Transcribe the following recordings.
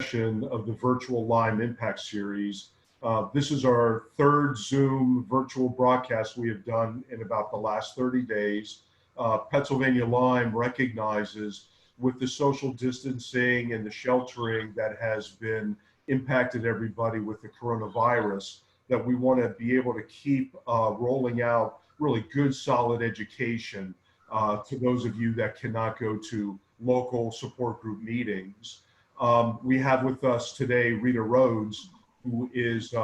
session of the Virtual Lyme Impact Series. This is our third Zoom virtual broadcast we have done in about the last 30 days. Pennsylvania Lyme recognizes with the social distancing and the sheltering that has been impacted everybody with the coronavirus, that we want to be able to keep rolling out really good, solid education to those of you that cannot go to local support group meetings. We have with us today Rita Rhodes, who is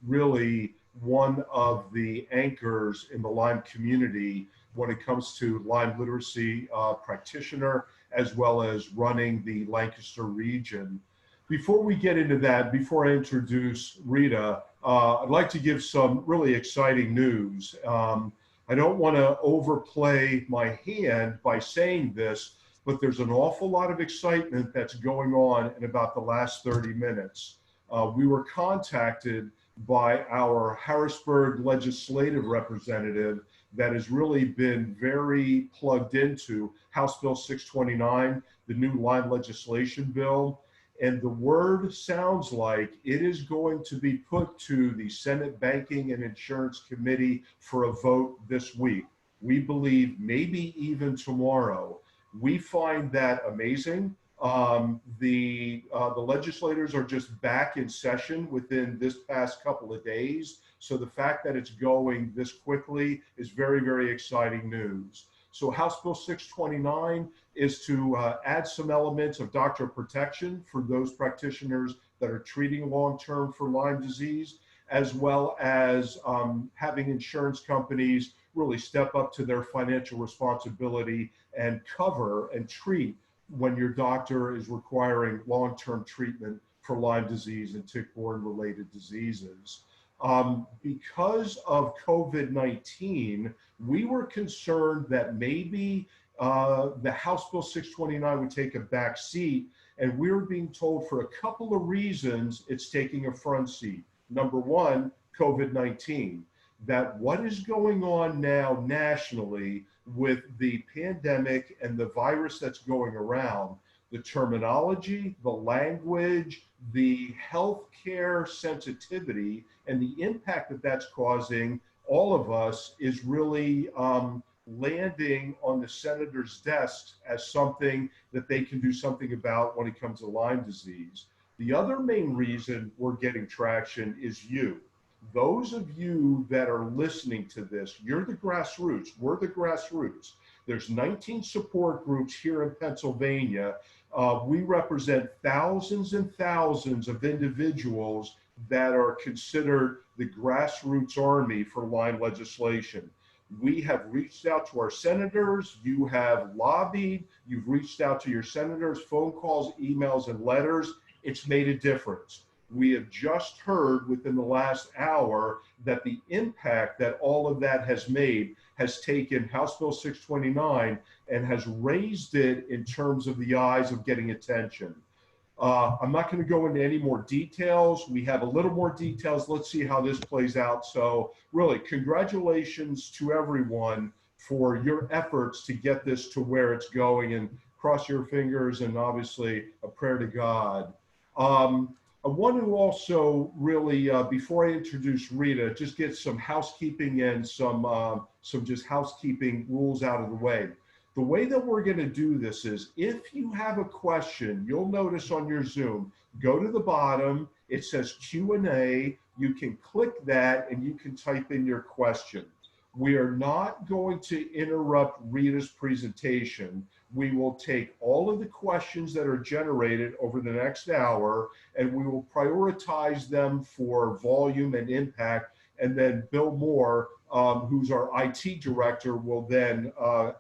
really one of the anchors in the Lyme community when it comes to Lyme literacy practitioner, as well as running the Lancaster region. Before we get into that, before I introduce Rita, I'd like to give some really exciting news. I don't want to overplay my hand by saying this, but there's an awful lot of excitement that's going on in about the last 30 minutes. We were contacted by our Harrisburg legislative representative that has really been very plugged into House Bill 629, the new Lyme legislation bill. And the word sounds like it is going to be put to the Senate Banking and Insurance Committee for a vote this week. We believe maybe even tomorrow. We find that amazing. The legislators are just back in session within this past couple of days. So the fact that it's going this quickly is very, very exciting news. So House Bill 629 is to add some elements of doctor protection for those practitioners that are treating long-term for Lyme disease, as well as having insurance companies really step up to their financial responsibility and cover and treat when your doctor is requiring long-term treatment for Lyme disease and tick-borne related diseases. Because of COVID-19, we were concerned that maybe the House Bill 629 would take a back seat, and we were being told for a couple of reasons it's taking a front seat. Number one, COVID-19. That what is going on now nationally with the pandemic and the virus that's going around, the terminology, the language, the healthcare sensitivity, and the impact that that's causing all of us is really landing on the senators' desks as something that they can do something about when it comes to Lyme disease. The other main reason we're getting traction is you. Those of you that are listening to this, you're the grassroots, we're the grassroots. There's 19 support groups here in Pennsylvania. We represent thousands and thousands of individuals that are considered the grassroots army for Lyme legislation. We have reached out to our senators, you have lobbied, you've reached out to your senators, phone calls, emails, and letters. It's made a difference. We have just heard within the last hour that the impact that all of that has made has taken House Bill 629 and has raised it in terms of the eyes of getting attention. I'm not going to go into any more details. We have a little more details. Let's see how this plays out. So really, congratulations to everyone for your efforts to get this to where it's going, and cross your fingers and obviously a prayer to God. I want to also really, before I introduce Rita, just get some housekeeping and some just housekeeping rules out of the way. The way that we're going to do this is, if you have a question, you'll notice on your Zoom, go to the bottom, it says Q&A, you can click that and you can type in your question. We are not going to interrupt Rita's presentation. We will take all of the questions that are generated over the next hour, and we will prioritize them for volume and impact. And then Bill Moore, who's our IT director, will then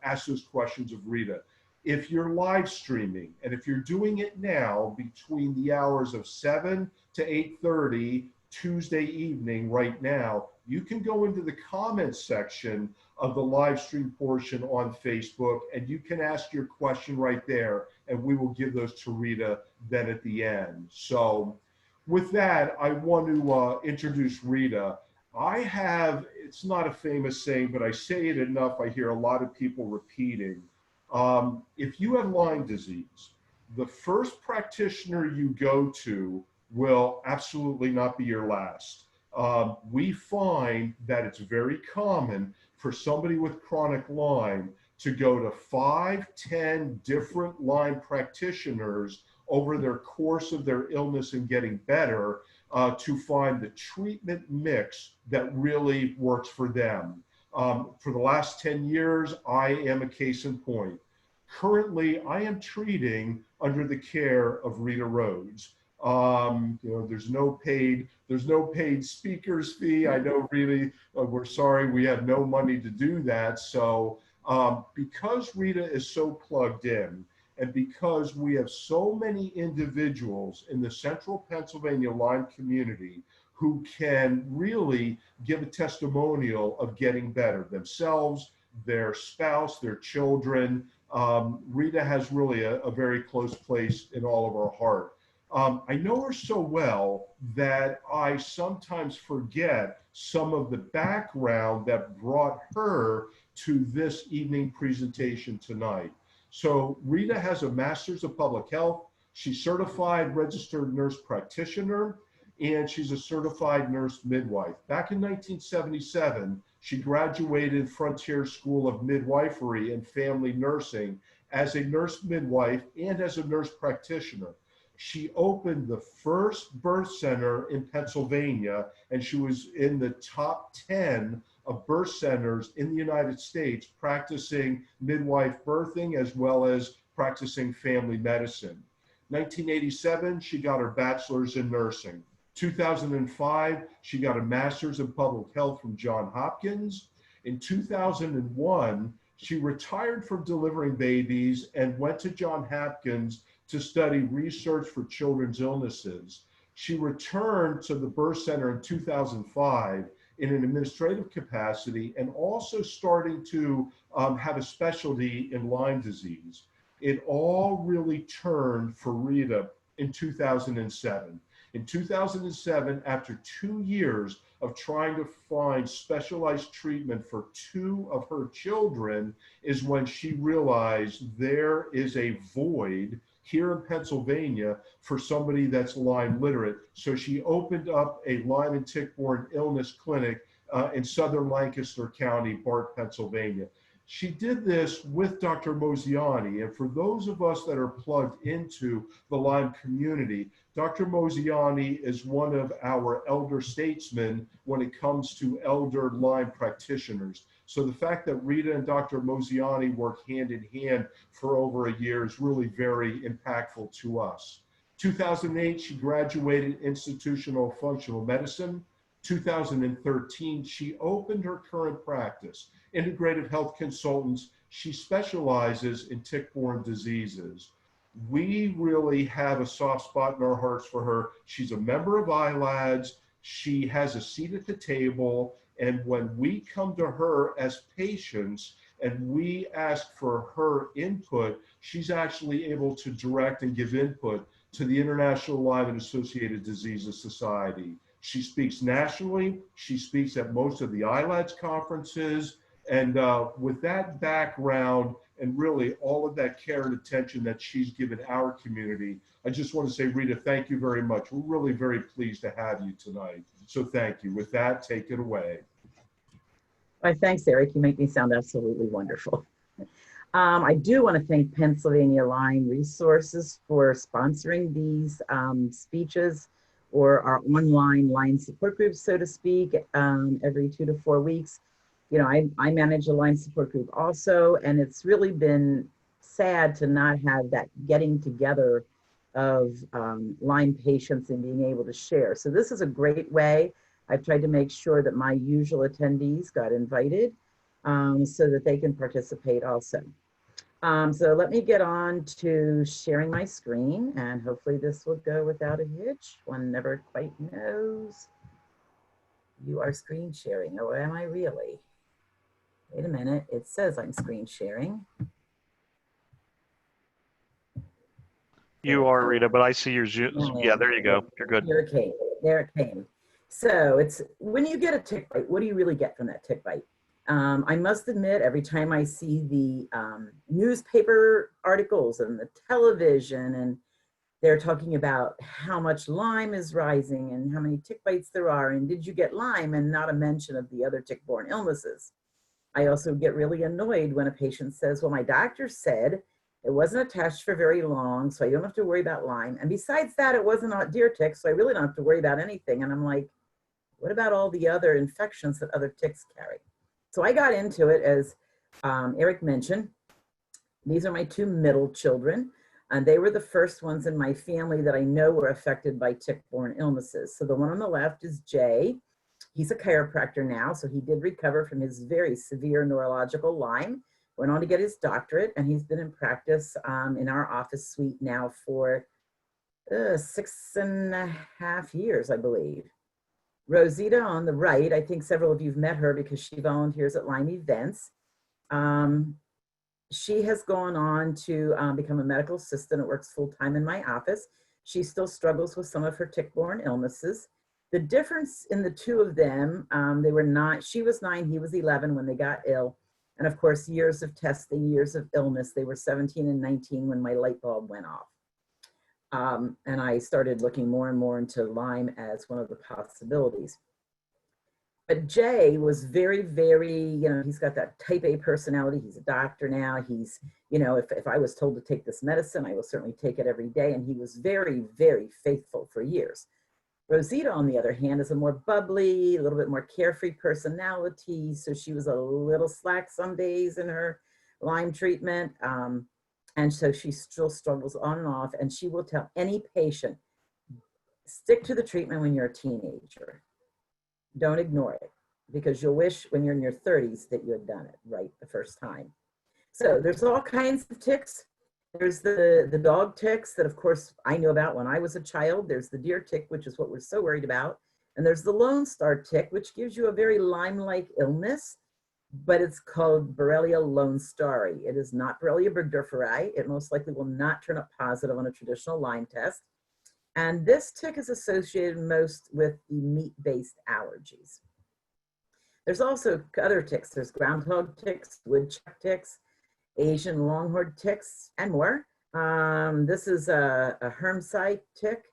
ask those questions of Rita. If you're live streaming, and if you're doing it now between the hours of 7 to 8:30 Tuesday evening right now, you can go into the comments section of the live stream portion on Facebook, and you can ask your question right there, and we will give those to Rita then at the end. So with that, I want to introduce Rita. It's not a famous saying, but I say it enough, I hear a lot of people repeating. If you have Lyme disease, the first practitioner you go to will absolutely not be your last. We find that it's very common for somebody with chronic Lyme to go to 5, 10 different Lyme practitioners over their course of their illness and getting better to find the treatment mix that really works for them. For the last 10 years, I am a case in point. Currently, I am treating under the care of Rita Rhodes. There's no paid speaker's fee. I know, really, we're sorry we have no money to do that. So because Rita is so plugged in, and because we have so many individuals in the central Pennsylvania Lyme community who can really give a testimonial of getting better themselves, their spouse, their children, Rita has really a very close place in all of our heart. I know her so well that I sometimes forget some of the background that brought her to this evening presentation tonight. So Rita has a master's of public health. She's certified registered nurse practitioner, and she's a certified nurse midwife. Back in 1977, she graduated Frontier School of Midwifery and Family Nursing as a nurse midwife and as a nurse practitioner. She opened the first birth center in Pennsylvania, and she was in the top 10 of birth centers in the United States practicing midwife birthing as well as practicing family medicine. 1987, she got her bachelor's in nursing. 2005, she got a master's in public health from Johns Hopkins. In 2001, she retired from delivering babies and went to Johns Hopkins to study research for children's illnesses. She returned to the birth center in 2005 in an administrative capacity and also starting to have a specialty in Lyme disease. It all really turned for Rita in 2007. In 2007, after 2 years of trying to find specialized treatment for 2 of her children, is when she realized there is a void here in Pennsylvania for somebody that's Lyme literate. So she opened up a Lyme and tick-borne illness clinic in southern Lancaster County, Bart, Pennsylvania. She did this with Dr. Mosiani, and for those of us that are plugged into the Lyme community, Dr. Mosiani is one of our elder statesmen when it comes to elder Lyme practitioners. So the fact that Rita and Dr. Mosiani work hand in hand for over a year is really very impactful to us. 2008, she graduated institutional functional medicine. 2013, she opened her current practice, Integrative Health Consultants. She specializes in tick-borne diseases. We really have a soft spot in our hearts for her. She's a member of ILADS. She has a seat at the table. And when we come to her as patients and we ask for her input, she's actually able to direct and give input to the International Lyme and Associated Diseases Society. She speaks nationally. She speaks at most of the ILADS conferences. And with that background and really all of that care and attention that she's given our community, I just want to say, Rita, thank you very much. We're really very pleased to have you tonight. So thank you. With that, take it away. Well, thanks, Eric. You make me sound absolutely wonderful. I do want to thank Pennsylvania Lyme Resources for sponsoring these speeches, or our online Lyme support groups, so to speak, every 2 to 4 weeks. You know, I manage a Lyme support group also, and it's really been sad to not have that getting together of Lyme patients and being able to share. So this is a great way. I've tried to make sure that my usual attendees got invited so that they can participate also. So let me get on to sharing my screen, and hopefully this will go without a hitch. One never quite knows. You are screen sharing, or am I really? Wait a minute, it says I'm screen sharing. You are, Rita, but I see your Zoom. Yeah, there you go. You're good. There it came. There it came. So it's when you get a tick bite, what do you really get from that tick bite? I must admit, every time I see the newspaper articles and the television, and they're talking about how much Lyme is rising and how many tick bites there are, and did you get Lyme, and not a mention of the other tick-borne illnesses. I also get really annoyed when a patient says, well, my doctor said it wasn't attached for very long, so I don't have to worry about Lyme. And besides that, it wasn't a deer tick, so I really don't have to worry about anything. And I'm like, what about all the other infections that other ticks carry? So I got into it, as Eric mentioned. These are my two middle children, and they were the first ones in my family that I know were affected by tick-borne illnesses. So the one on the left is Jay. He's a chiropractor now, so he did recover from his very severe neurological Lyme, went on to get his doctorate, and he's been in practice in our office suite now for 6.5 years, I believe. Rosita on the right, I think several of you've met her because she volunteers at Lyme events. She has gone on to become a medical assistant and works full-time in my office. She still struggles with some of her tick-borne illnesses. The difference in the two of them, she was 9, he was 11 when they got ill. And of course, years of testing, years of illness. They were 17 and 19 when my light bulb went off. And I started looking more and more into Lyme as one of the possibilities. But Jay was very, very, he's got that type A personality. He's a doctor now. He's, if I was told to take this medicine, I will certainly take it every day. And he was very, very faithful for years. Rosita, on the other hand, is a more bubbly, a little bit more carefree personality. So she was a little slack some days in her Lyme treatment. And so she still struggles on and off. And she will tell any patient, stick to the treatment when you're a teenager. Don't ignore it, because you'll wish when you're in your 30s that you had done it right the first time. So there's all kinds of ticks. There's the dog ticks that, of course, I knew about when I was a child. There's the deer tick, which is what we're so worried about. And there's the Lone Star tick, which gives you a very Lyme-like illness, but it's called Borrelia lone starri. It is not Borrelia burgdorferi. It most likely will not turn up positive on a traditional Lyme test. And this tick is associated most with the meat-based allergies. There's also other ticks. There's groundhog ticks, woodchuck ticks, Asian longhorn ticks, and more. This is a Hermsite tick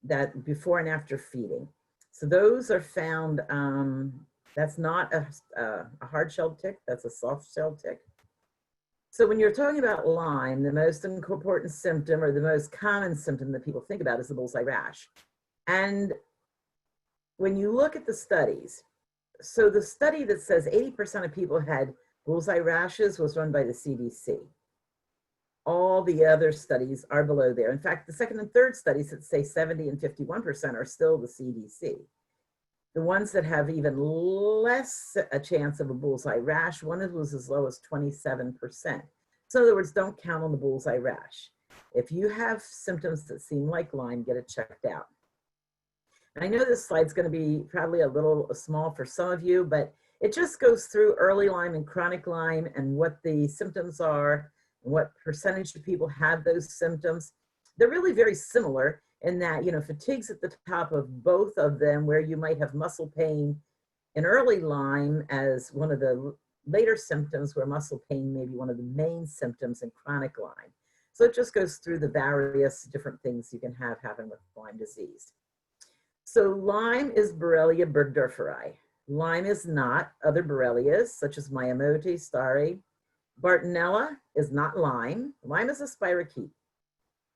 that before and after feeding. So those are found, that's not a hard-shelled tick, that's a soft-shelled tick. So when you're talking about Lyme, the most important symptom, or the most common symptom that people think about, is the bullseye rash. And when you look at the studies, so the study that says 80% of people had bullseye rashes was run by the CDC. All the other studies are below there. In fact, the second and third studies that say 70 and 51% are still the CDC. The ones that have even less a chance of a bullseye rash, one was as low as 27%. So in other words, don't count on the bullseye rash. If you have symptoms that seem like Lyme, get it checked out. And I know this slide's going to be probably a little small for some of you, but it just goes through early Lyme and chronic Lyme and what the symptoms are, and what percentage of people have those symptoms. They're really very similar in that, fatigue's at the top of both of them, where you might have muscle pain in early Lyme as one of the later symptoms, where muscle pain may be one of the main symptoms in chronic Lyme. So it just goes through the various different things you can have happen with Lyme disease. So Lyme is Borrelia burgdorferi. Lyme is not other Borrelias, such as Myamote starri. Bartonella is not Lyme. Lyme is a spirochete.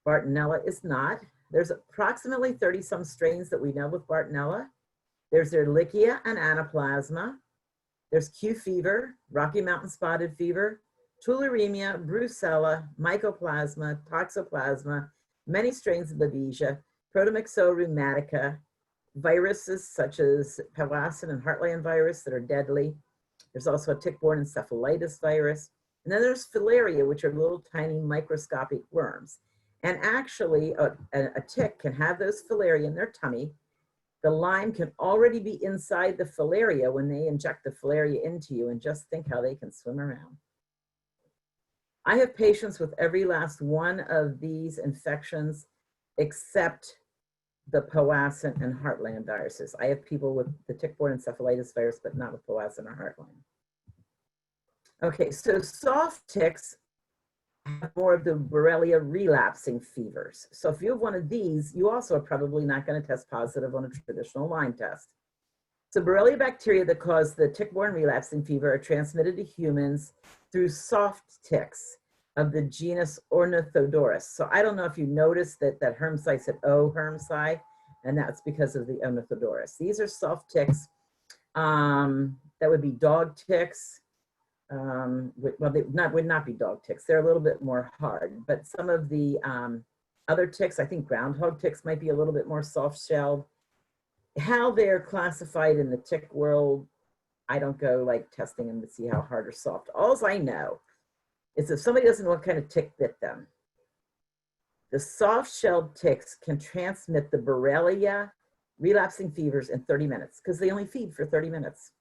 Bartonella is not. There's approximately 30-some strains that we know with Bartonella. There's Ehrlichia and Anaplasma. There's Q fever, Rocky Mountain spotted fever, tularemia, brucella, mycoplasma, toxoplasma, many strains of Babesia, Protomyxo rheumatica, viruses such as Powassan and Heartland virus that are deadly. There's also a tick-borne encephalitis virus. And then there's filaria, which are little tiny microscopic worms. And actually, a tick can have those filaria in their tummy. The Lyme can already be inside the filaria when they inject the filaria into you, and just think how they can swim around. I have patients with every last one of these infections except the Powassan and Heartland viruses. I have people with the tick-borne encephalitis virus, but not with Powassan or Heartland. Okay, so soft ticks have more of the Borrelia relapsing fevers. So if you have one of these, you also are probably not going to test positive on a traditional Lyme test. So Borrelia bacteria that cause the tick-borne relapsing fever are transmitted to humans through soft ticks of the genus Ornithodorus. So I don't know if you noticed that Hermsci said O. Hermsci, and that's because of the Ornithodorus. These are soft ticks. That would be dog ticks. Well, they would not be dog ticks. They're a little bit more hard, but some of the other ticks, I think groundhog ticks might be a little bit more soft-shelled. How they're classified in the tick world, I don't go like testing them to see how hard or soft. All I know is if somebody doesn't know what kind of tick bit them, the soft-shelled ticks can transmit the Borrelia relapsing fevers in 30 minutes because they only feed for 30 minutes.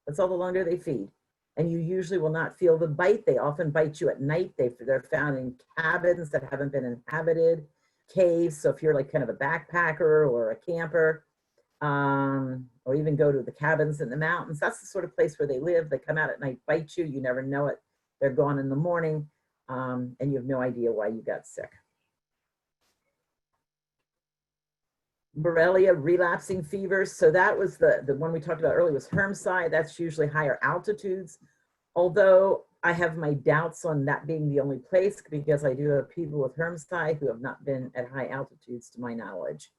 That's all the longer they feed. And you usually will not feel the bite. They often bite you at night. They're found in cabins that haven't been inhabited, caves. So if you're like kind of a backpacker or a camper, or even go to the cabins in the mountains, that's the sort of place where they live. They come out at night, bite you. You never know it. They're gone in the morning, and you have no idea why you got sick. Borrelia relapsing fevers. So that was the one we talked about earlier was Hermsci. That's usually higher altitudes. Although I have my doubts on that being the only place because I do have people with Hermsci who have not been at high altitudes to my knowledge.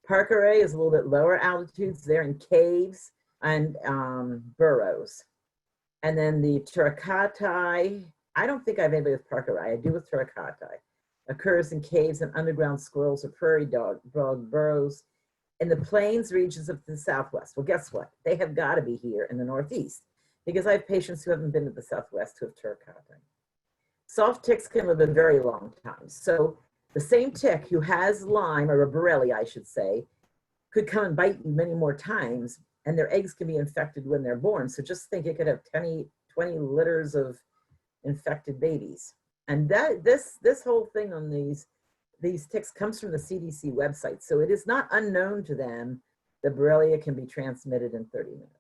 Parkeri is a little bit lower altitudes. They're in caves and burrows. And then the Turricatai, I don't think I have anybody with Parkeri. I do with Turricatai. Occurs in caves and underground squirrels or prairie dog burrows in the plains regions of the Southwest. Well, guess what? They have got to be here in the Northeast because I have patients who haven't been to the Southwest who have Turricatai. Soft ticks can live a very long time. So the same tick who has Lyme, or a Borrelia, I should say, could come and bite you many more times, and their eggs can be infected when they're born. So just think it could have 20 litters of infected babies. And this whole thing on these ticks comes from the CDC website. So it is not unknown to them that Borrelia can be transmitted in 30 minutes.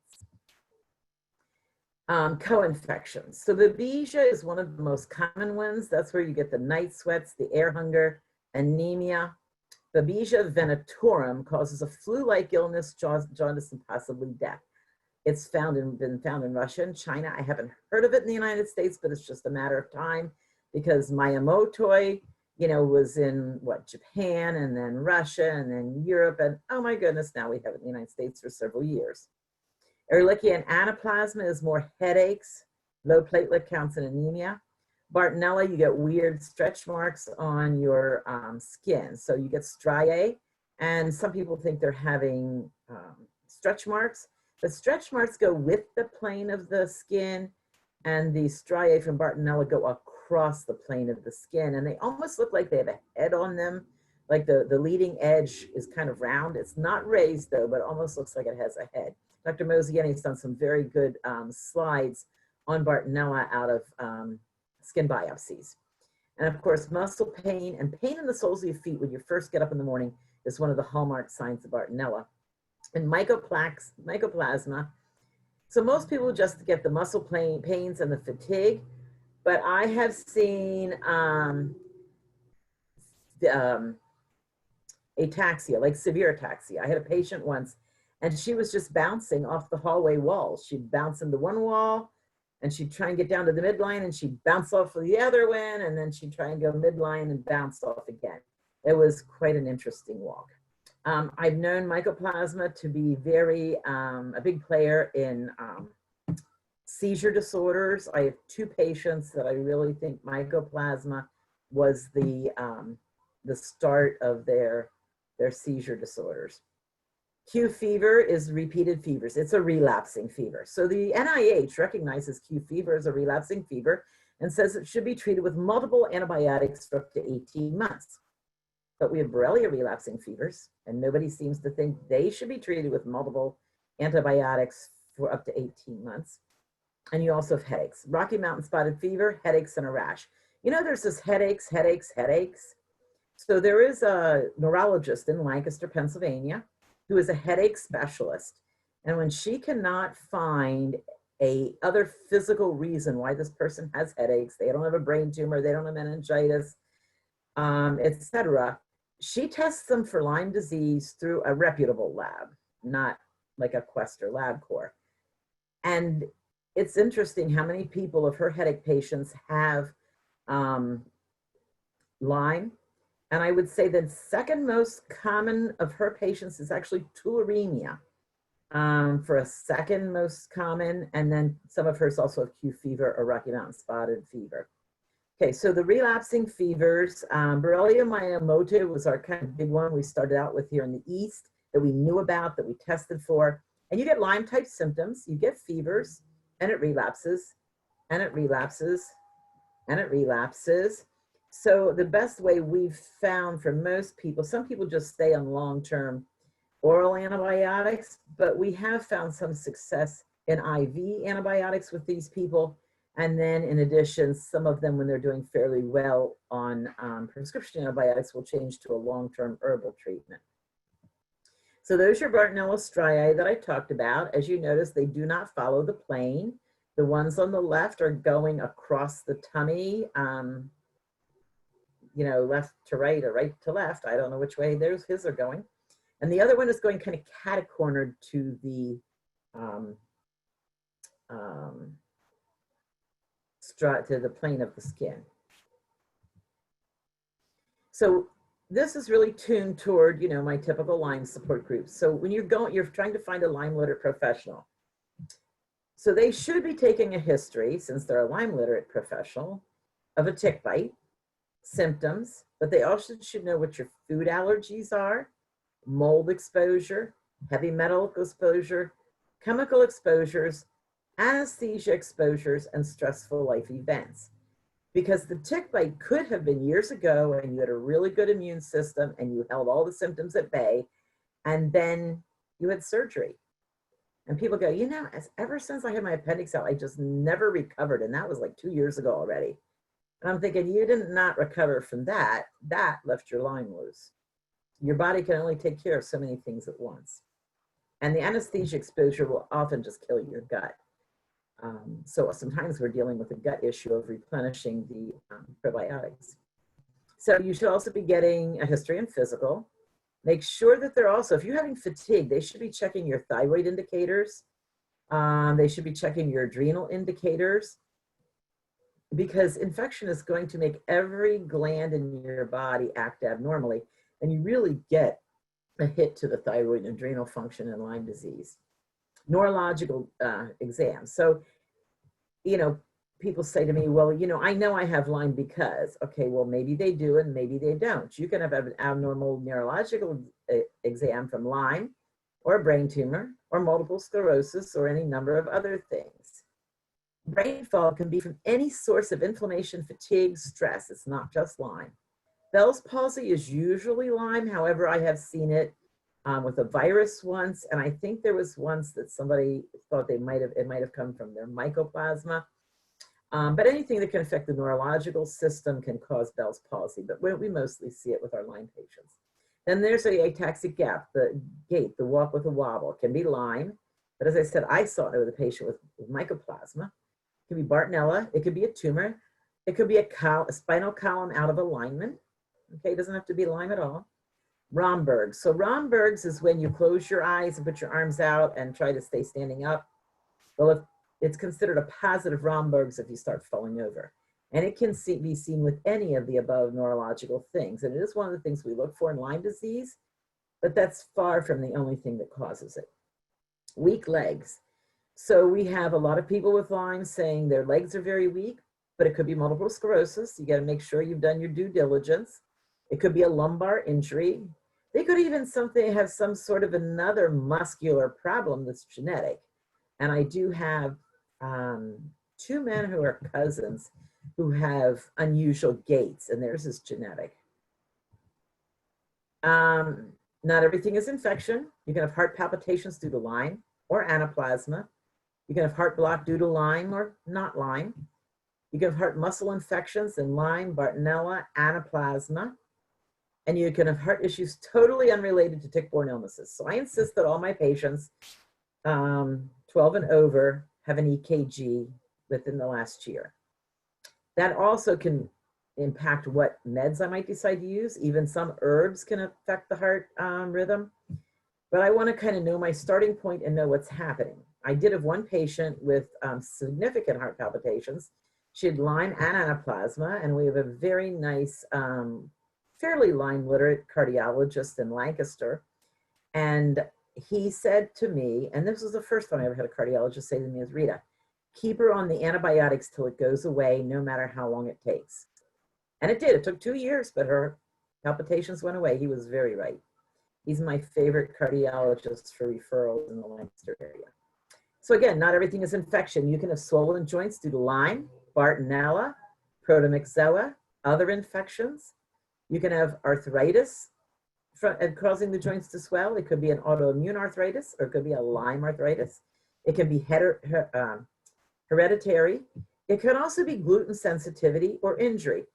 Co-infections. So the babesia is one of the most common ones. That's where you get the night sweats, the air hunger, anemia. Babesia venatorum causes a flu-like illness, jaundice, and possibly death. It's been found in Russia and China. I haven't heard of it in the United States, but it's just a matter of time because Miyamoto, was in Japan and then Russia and then Europe. And oh my goodness, now we have it in the United States for several years. Ehrlichia anaplasma is more headaches, low platelet counts, and anemia. Bartonella, you get weird stretch marks on your skin. So you get striae, and some people think they're having stretch marks. The stretch marks go with the plane of the skin, and the striae from Bartonella go across the plane of the skin, and they almost look like they have a head on them. Like the leading edge is kind of round. It's not raised though, but it almost looks like it has a head. Dr. Mosiani's done some very good slides on Bartonella out of skin biopsies. And of course, muscle pain and pain in the soles of your feet when you first get up in the morning is one of the hallmark signs of Bartonella. And mycoplasma. So most people just get the muscle pains and the fatigue, but I have seen ataxia, like severe ataxia. I had a patient once and she was just bouncing off the hallway walls. She'd bounce into one wall and she'd try and get down to the midline and she'd bounce off of the other one and then she'd try and go midline and bounce off again. It was quite an interesting walk. I've known mycoplasma to be a big player in seizure disorders. I have 2 patients that I really think mycoplasma was the start of their seizure disorders. Q fever is repeated fevers. It's a relapsing fever. So the NIH recognizes Q fever as a relapsing fever and says it should be treated with multiple antibiotics for up to 18 months. But we have Borrelia relapsing fevers, and nobody seems to think they should be treated with multiple antibiotics for up to 18 months. And you also have headaches. Rocky Mountain spotted fever, headaches, and a rash. There's this headaches. So there is a neurologist in Lancaster, Pennsylvania, who is a headache specialist. And when she cannot find a other physical reason why this person has headaches, they don't have a brain tumor, they don't have meningitis, etc., she tests them for Lyme disease through a reputable lab, not like a Quest or LabCorp. And it's interesting how many people of her headache patients have Lyme. And I would say the second most common of her patients is actually tularemia for a second most common. And then some of hers also have Q fever or Rocky Mountain spotted fever. Okay, so the relapsing fevers, Borrelia miyamotoi was our kind of big one we started out with here in the East that we knew about, that we tested for. And you get Lyme type symptoms, you get fevers, and it relapses, and it relapses, and it relapses. So the best way we've found for most people, some people just stay on long-term oral antibiotics, but we have found some success in IV antibiotics with these people. And then in addition, some of them, when they're doing fairly well on prescription antibiotics, will change to a long-term herbal treatment. So those are Bartonella striae that I talked about. As you notice, they do not follow the plane. The ones on the left are going across the tummy, you know, left to right or right to left. I don't know which way his are going. And the other one is going kind of catacornered to the plane of the skin. So this is really tuned toward, you know, my typical Lyme support groups. So when you're trying to find a Lyme literate professional. So they should be taking a history, since they're a Lyme literate professional, of a tick bite, symptoms, but they also should know what your food allergies are, mold exposure, heavy metal exposure, chemical exposures, anesthesia exposures, and stressful life events. Because the tick bite could have been years ago and you had a really good immune system and you held all the symptoms at bay, and then you had surgery. And people go, you know, ever since I had my appendix out, I just never recovered. And that was like 2 years ago already. And I'm thinking, you did not recover from that. That left your Lyme loose. Your body can only take care of so many things at once. And the anesthesia exposure will often just kill your gut. So sometimes we're dealing with a gut issue of replenishing the probiotics. So you should also be getting a history and physical. Make sure that they're also, if you're having fatigue, they should be checking your thyroid indicators. They should be checking your adrenal indicators, because infection is going to make every gland in your body act abnormally, and you really get a hit to the thyroid and adrenal function in Lyme disease. Neurological exams. So, you know, people say to me, well, you know I have Lyme because, okay, well, maybe they do and maybe they don't. You can have an abnormal neurological exam from Lyme or a brain tumor or multiple sclerosis or any number of other things. Brain fog can be from any source of inflammation, fatigue, stress. It's not just Lyme. Bell's palsy is usually Lyme. However, I have seen it with a virus once, and I think there was once that somebody thought it might have come from their mycoplasma. But anything that can affect the neurological system can cause Bell's palsy, but we mostly see it with our Lyme patients. Then there's the ataxic gait, the walk with a wobble. It can be Lyme, but as I said, I saw it with a patient with mycoplasma. It could be Bartonella, it could be a tumor, it could be a spinal column out of alignment. Okay, it doesn't have to be Lyme at all. Romberg's. So Romberg's is when you close your eyes and put your arms out and try to stay standing up. Well, if it's considered a positive Romberg's if you start falling over. And it can be seen with any of the above neurological things. And it is one of the things we look for in Lyme disease, but that's far from the only thing that causes it. Weak legs. So we have a lot of people with Lyme saying their legs are very weak, but it could be multiple sclerosis. You got to make sure you've done your due diligence. It could be a lumbar injury. They could even have some sort of another muscular problem that's genetic. And I do have 2 men who are cousins who have unusual gaits, and theirs is genetic. Not everything is infection. You can have heart palpitations due to Lyme or anaplasma. You can have heart block due to Lyme or not Lyme. You can have heart muscle infections in Lyme, Bartonella, anaplasma. and you can have heart issues totally unrelated to tick-borne illnesses. So I insist that all my patients, 12 and over, have an EKG within the last year. That also can impact what meds I might decide to use. Even some herbs can affect the heart rhythm. But I want to kind of know my starting point and know what's happening. I did have one patient with significant heart palpitations. She had Lyme and anaplasma, and we have a very nice, fairly Lyme literate cardiologist in Lancaster. And he said to me, and this was the first time I ever had a cardiologist say to me, is Rita, keep her on the antibiotics till it goes away, no matter how long it takes. And it did. It took 2 years, but her palpitations went away. He was very right. He's my favorite cardiologist for referrals in the Lancaster area. So again, not everything is infection. You can have swollen joints due to Lyme, Bartonella, protomyxoa, other infections. You can have arthritis causing the joints to swell. It could be an autoimmune arthritis, or it could be a Lyme arthritis. It can be hereditary. It could also be gluten sensitivity or injury.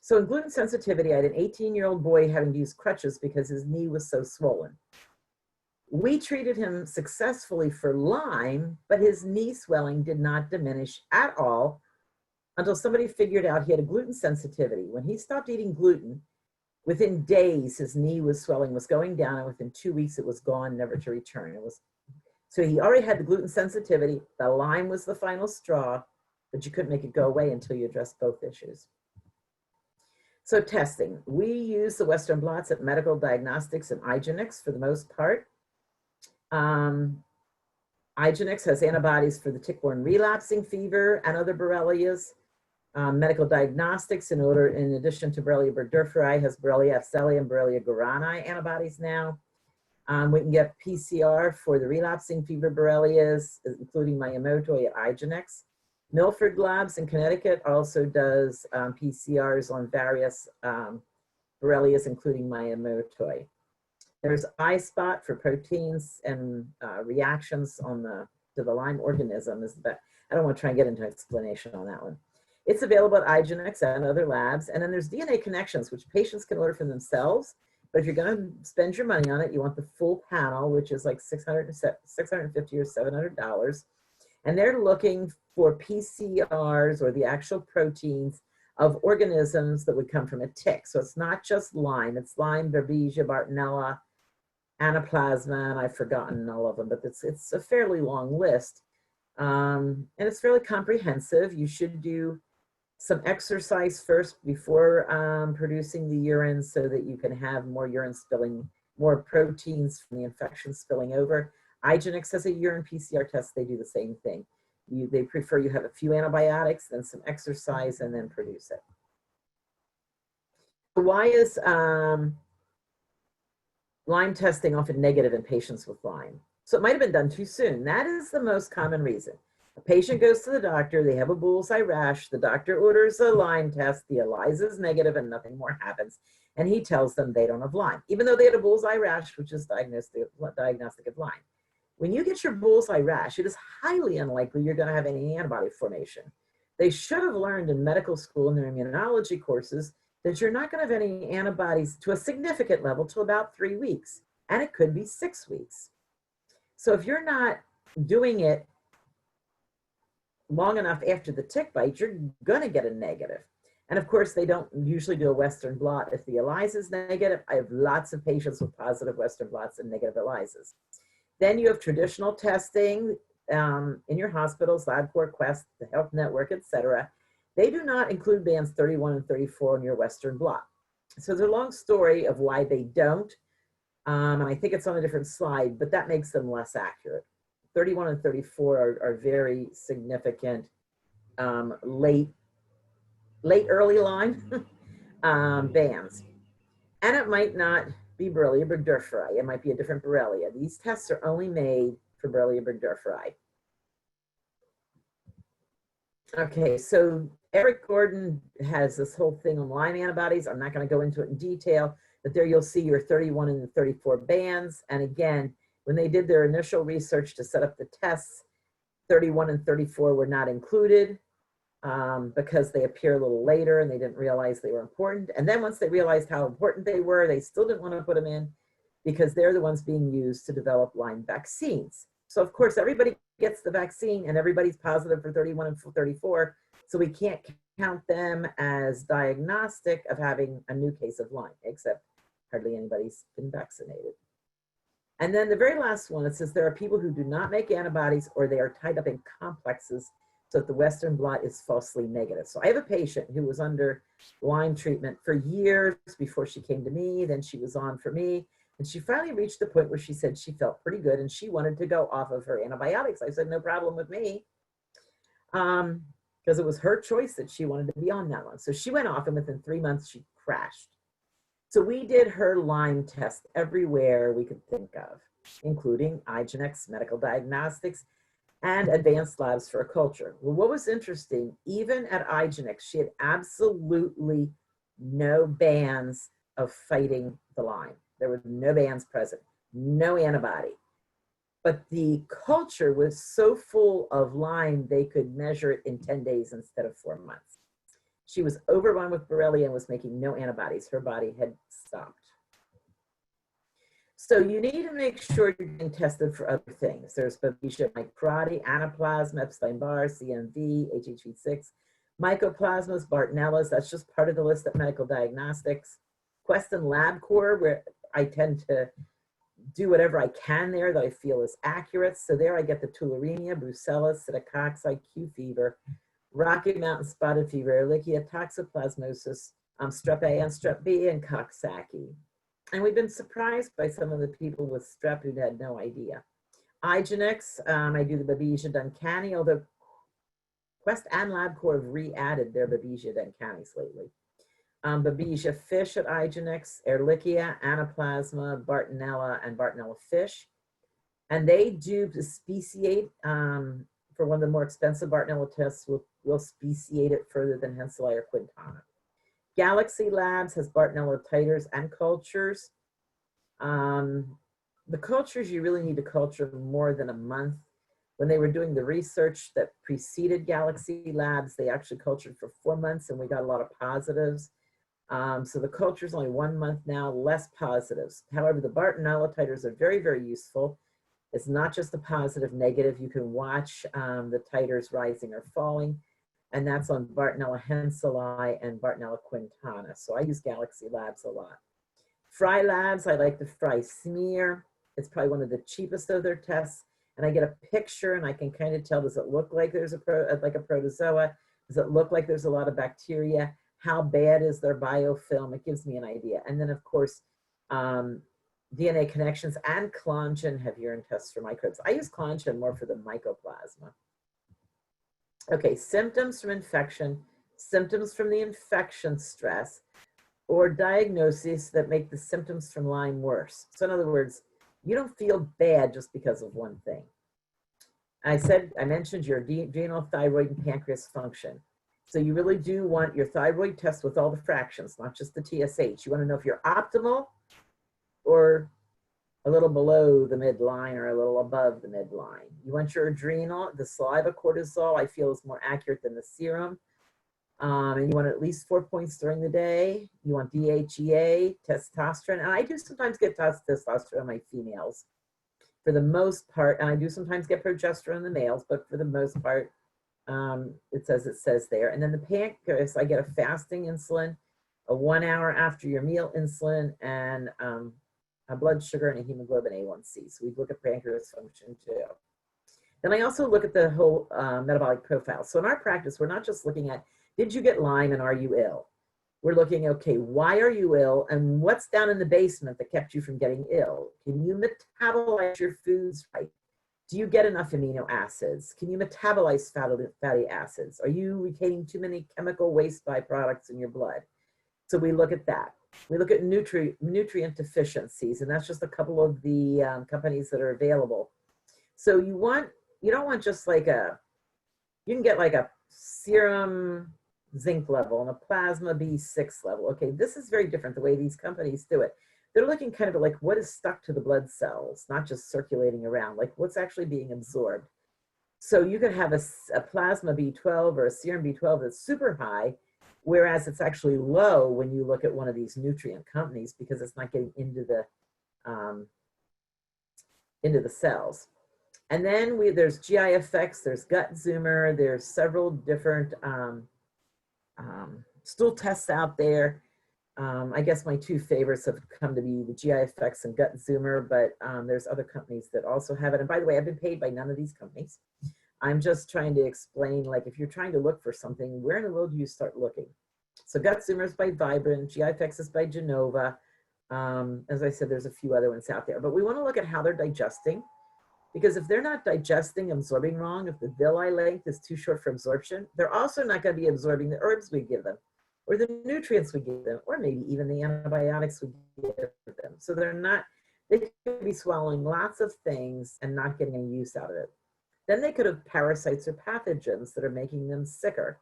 So in gluten sensitivity, I had an 18-year-old boy having to use crutches because his knee was so swollen. We treated him successfully for Lyme, but his knee swelling did not diminish at all until somebody figured out he had a gluten sensitivity. When he stopped eating gluten, within days, his knee swelling was going down, and within 2 weeks, it was gone, never to return. So he already had the gluten sensitivity. The Lyme was the final straw, but you couldn't make it go away until you addressed both issues. So testing, we use the Western blots at Medical Diagnostics and Igenix for the most part. Igenix has antibodies for the tick-borne relapsing fever and other Borrelias. Medical Diagnostics, in addition to Borrelia burgdorferi, has Borrelia afzelii and Borrelia guarani antibodies now. We can get PCR for the relapsing fever Borrelias, including my Emotoi at Igenix. Milford Labs in Connecticut also does PCRs on various Borrelias, including my Emotoi. There's iSpot for proteins and reactions to the Lyme organism. I don't want to try and get into an explanation on that one. It's available at Igenix and other labs. And then there's DNA Connections, which patients can order for themselves. But if you're going to spend your money on it, you want the full panel, which is like $650 or $700. And they're looking for PCRs, or the actual proteins of organisms that would come from a tick. So it's not just Lyme, it's Lyme, Babesia, Bartonella, Anaplasma, and I've forgotten all of them, but it's a fairly long list. And it's fairly comprehensive. You should do some exercise first before producing the urine so that you can have more urine spilling, more proteins from the infection spilling over. Igenix has a urine PCR test. They do the same thing. They prefer you have a few antibiotics, then some exercise, and then produce it. Why is Lyme testing often negative in patients with Lyme? So it might have been done too soon. That is the most common reason. A patient goes to the doctor, they have a bullseye rash, the doctor orders a Lyme test, the ELISA is negative and nothing more happens, and he tells them they don't have Lyme, even though they had a bullseye rash, which is diagnostic of Lyme. When you get your bullseye rash, it is highly unlikely you're going to have any antibody formation. They should have learned in medical school in their immunology courses that you're not going to have any antibodies to a significant level till about 3 weeks, and it could be 6 weeks. So if you're not doing it long enough after the tick bite, you're going to get a negative. And of course, they don't usually do a Western blot if the ELISA is negative. I have lots of patients with positive Western blots and negative ELISAs. Then you have traditional testing in your hospitals, LabCorp, Quest, the Health Network, etc. They do not include bands 31 and 34 in your Western blot. So there's a long story of why they don't. And I think it's on a different slide, but that makes them less accurate. 31 and 34 are very significant late early Lyme bands. And it might not be Borrelia burgdorferi. It might be a different Borrelia. These tests are only made for Borrelia burgdorferi. Okay, so Eric Gordon has this whole thing on Lyme antibodies. I'm not going to go into it in detail, but there you'll see your 31 and the 34 bands. And again, when they did their initial research to set up the tests, 31 and 34 were not included. because they appear a little later and they didn't realize they were important. And then once they realized how important they were, they still didn't want to put them in because they're the ones being used to develop Lyme vaccines. So of course, everybody gets the vaccine and everybody's positive for 31 and 34. So we can't count them as diagnostic of having a new case of Lyme, except hardly anybody's been vaccinated. And then the very last one, it says there are people who do not make antibodies or they are tied up in complexes so that the Western blot is falsely negative. So I have a patient who was under Lyme treatment for years before she came to me, then she was on for me, and she finally reached the point where she said she felt pretty good and she wanted to go off of her antibiotics. I said, no problem with me, because it was her choice that she wanted to be on that one. So she went off and within 3 months she crashed. So we did her Lyme test everywhere we could think of, including IGeneX, medical diagnostics, and advanced labs for a culture. Well, what was interesting, even at IGeneX, she had absolutely no bands of fighting the Lyme. There were no bands present, no antibody. But the culture was so full of Lyme, they could measure it in 10 days instead of 4 months. She was overrun with Borrelia and was making no antibodies. Her body had stopped. So you need to make sure you're getting tested for other things. There's Babesia microti, Anaplasma, Epstein-Barr, CMV, HHV6, Mycoplasmas, Bartonellas. That's just part of the list at medical diagnostics. Quest and LabCorp, where I tend to do whatever I can there that I feel is accurate. So there I get the tularemia, brucella, psittacocci, Q fever, Rocky Mountain spotted fever, Ehrlichia, toxoplasmosis, strep A and strep B, and Coxsackie. And we've been surprised by some of the people with strep who had no idea. IGeneX, I do the Babesia duncani, although Quest and LabCorp have re-added their Babesia duncanis lately. Babesia fish at IGeneX, Ehrlichia, Anaplasma, Bartonella, and Bartonella fish. And they do the speciate for one of the more expensive Bartonella tests, will speciate it further than Henselei or Quintana. Galaxy Labs has Bartonella titers and cultures. The cultures, you really need to culture more than a month. When they were doing the research that preceded Galaxy Labs, they actually cultured for 4 months and we got a lot of positives. So the culture is only 1 month now, less positives. However, the Bartonella titers are very, very useful. It's not just a positive, negative. You can watch the titers rising or falling. And that's on Bartonella Henselei and Bartonella Quintana. So I use Galaxy Labs a lot. Fry Labs, I like the Fry Smear. It's probably one of the cheapest of their tests. And I get a picture and I can kind of tell, does it look like there's like a protozoa? Does it look like there's a lot of bacteria? How bad is their biofilm? It gives me an idea. And then of course, DNA connections and Clongen have urine tests for microbes. I use Clongen more for the mycoplasma. Okay, symptoms from infection, symptoms from the infection stress, or diagnoses that make the symptoms from Lyme worse. So in other words, you don't feel bad just because of one thing. I mentioned your adrenal, thyroid, and pancreas function. So you really do want your thyroid test with all the fractions, not just the TSH. You want to know if you're optimal or a little below the midline or a little above the midline. You want your adrenal, the saliva cortisol, I feel is more accurate than the serum. And you want at least 4 points during the day. You want DHEA, testosterone. And I do sometimes get testosterone in my females for the most part. And I do sometimes get progesterone in the males, but for the most part, it says there. And then the pancreas, I get a fasting insulin, a 1 hour after your meal insulin, and a blood sugar and a hemoglobin A1C. So we look at pancreas function too. Then I also look at the whole metabolic profile. So in our practice, we're not just looking at, did you get Lyme and are you ill? We're looking, okay, why are you ill and what's down in the basement that kept you from getting ill? Can you metabolize your foods right? Do you get enough amino acids? Can you metabolize fatty acids? Are you retaining too many chemical waste byproducts in your blood? So we look at that. We look at nutrient deficiencies, and that's just a couple of the companies that are available. So you don't want just like you can get like a serum zinc level and a plasma B6 level. Okay, this is very different the way these companies do it. They're looking kind of like what is stuck to the blood cells, not just circulating around, like what's actually being absorbed. So you could have a plasma B12 or a serum B12 that's super high, whereas it's actually low when you look at one of these nutrient companies because it's not getting into the cells. And then there's GI effects, there's gut zoomer, there's several different stool tests out there. I guess my two favorites have come to be the GI effects and gut zoomer, but there's other companies that also have it. And by the way, I've been paid by none of these companies. I'm just trying to explain, like, if you're trying to look for something, where in the world do you start looking? So gut zoomer is by Vibrant, GI effects is by Genova. As I said, there's a few other ones out there, but we want to look at how they're digesting, because if they're not digesting, absorbing wrong, if the villi length is too short for absorption, they're also not going to be absorbing the herbs we give them, or the nutrients we give them, or maybe even the antibiotics we give them. So they could be swallowing lots of things and not getting any use out of it. Then they could have parasites or pathogens that are making them sicker.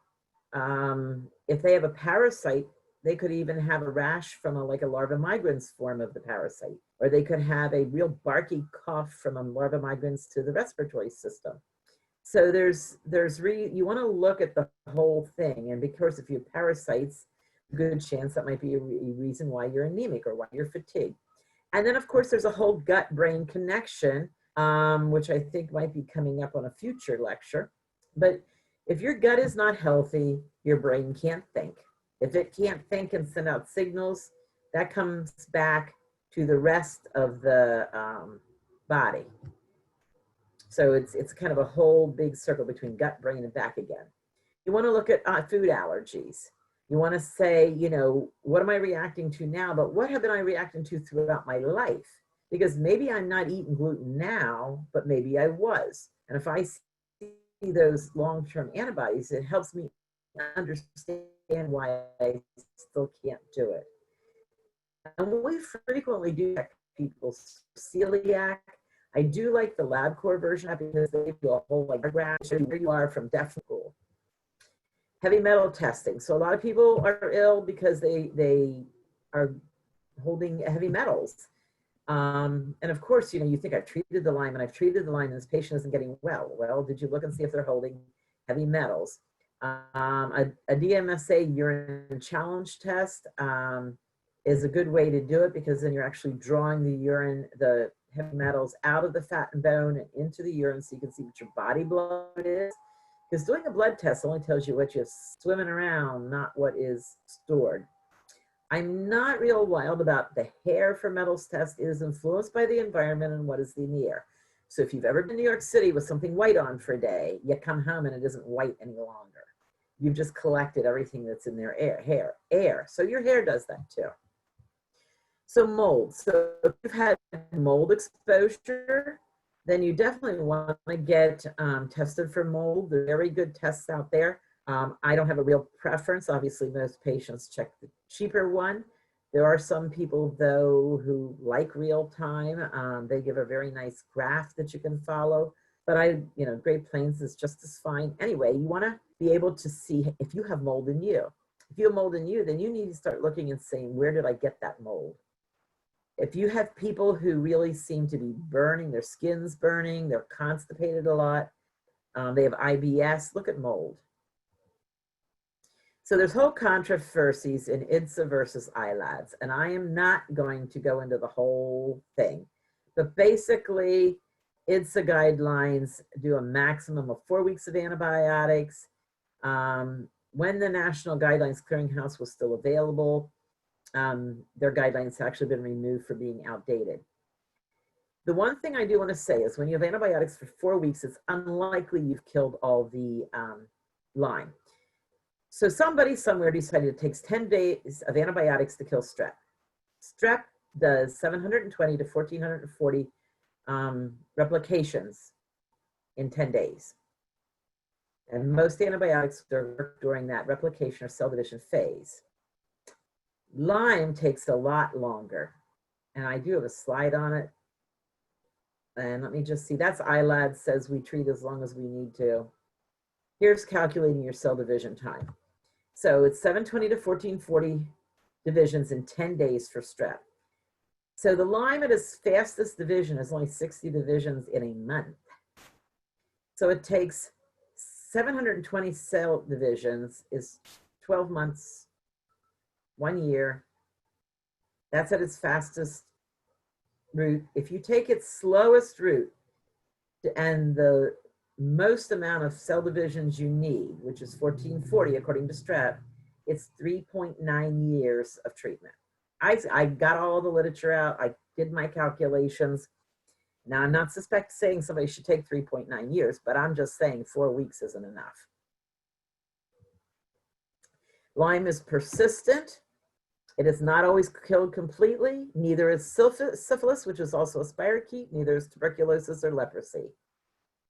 If they have a parasite, they could even have a rash from like a larva migrans form of the parasite, or they could have a real barky cough from a larva migrans to the respiratory system. So you want to look at the whole thing, and because if you have parasites, good chance that might be a reason why you're anemic or why you're fatigued. And then of course there's a whole gut-brain connection, which I think might be coming up on a future lecture. But if your gut is not healthy, your brain can't think. If it can't think and send out signals, that comes back to the rest of the body. So it's kind of a whole big circle between gut, brain, and back again. You want to look at food allergies. You want to say, you know, what am I reacting to now, but what have been I reacting to throughout my life? Because maybe I'm not eating gluten now, but maybe I was. And if I see those long-term antibodies, it helps me understand why I still can't do it. And we frequently do check people's celiac. I do like the LabCorp version because they do a whole like graph where you are from DEFCON. Heavy metal testing. So a lot of people are ill because they are holding heavy metals. And of course, you know, you think I've treated the Lyme and this patient isn't getting well. Well, did you look and see if they're holding heavy metals? A DMSA urine challenge test is a good way to do it because then you're actually drawing the heavy metals out of the fat and bone and into the urine so you can see what your body blood is. Because doing a blood test only tells you what you're swimming around, not what is stored. I'm not real wild about the hair for metals test. It is influenced by the environment and what is in the air. So if you've ever been to New York City with something white on for a day, you come home and it isn't white any longer. You've just collected everything that's in their air. So your hair does that too. So mold. So if you've had mold exposure, then you definitely want to get tested for mold. There are very good tests out there. I don't have a real preference. Obviously, most patients check the cheaper one. There are some people, though, who like real time. They give a very nice graph that you can follow. But Great Plains is just as fine. Anyway, you want to be able to see if you have mold in you. If you have mold in you, then you need to start looking and saying, where did I get that mold? If you have people who really seem to be burning, their skin's burning, they're constipated a lot, they have IBS, look at mold. So there's whole controversies in IDSA versus ILADS, and I am not going to go into the whole thing. But basically, IDSA guidelines do a maximum of 4 weeks of antibiotics. When the National Guidelines Clearinghouse was still available, their guidelines have actually been removed for being outdated. The one thing I do want to say is when you have antibiotics for 4 weeks, it's unlikely you've killed all the Lyme. So somebody somewhere decided it takes 10 days of antibiotics to kill strep. Strep does 720 to 1440 replications in 10 days. And most antibiotics work during that replication or cell division phase. Lyme takes a lot longer. And I do have a slide on it. And let me just see, that's ILAD says we treat as long as we need to. Here's calculating your cell division time. So it's 720 to 1440 divisions in 10 days for strep. So the Lyme at its fastest division is only 60 divisions in a month. So it takes 720 cell divisions, is 12 months, 1 year. That's at its fastest route. If you take its slowest route and the most amount of cell divisions you need, which is 1440 according to Strat, it's 3.9 years of treatment. I got all the literature out. I did my calculations. Now, I'm not saying somebody should take 3.9 years, but I'm just saying 4 weeks isn't enough. Lyme is persistent. It is not always killed completely. Neither is syphilis, which is also a spirochete. Neither is tuberculosis or leprosy.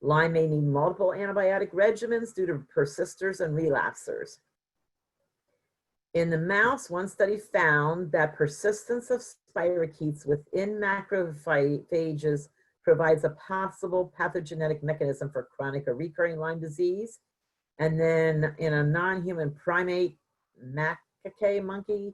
Lyme may need multiple antibiotic regimens due to persisters and relapsers. In the mouse, one study found that persistence of spirochetes within macrophages provides a possible pathogenetic mechanism for chronic or recurring Lyme disease. And then in a non-human primate macaque monkey,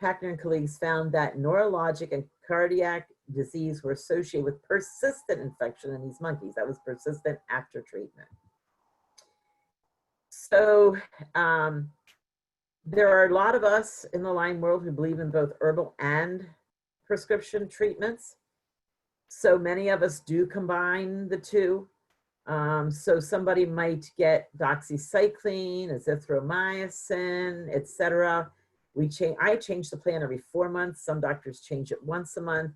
Packner and colleagues found that neurologic and cardiac disease were associated with persistent infection in these monkeys. That was persistent after treatment. So there are a lot of us in the Lyme world who believe in both herbal and prescription treatments. So many of us do combine the two. So somebody might get doxycycline, azithromycin, etc. I change the plan every 4 months. Some doctors change it once a month,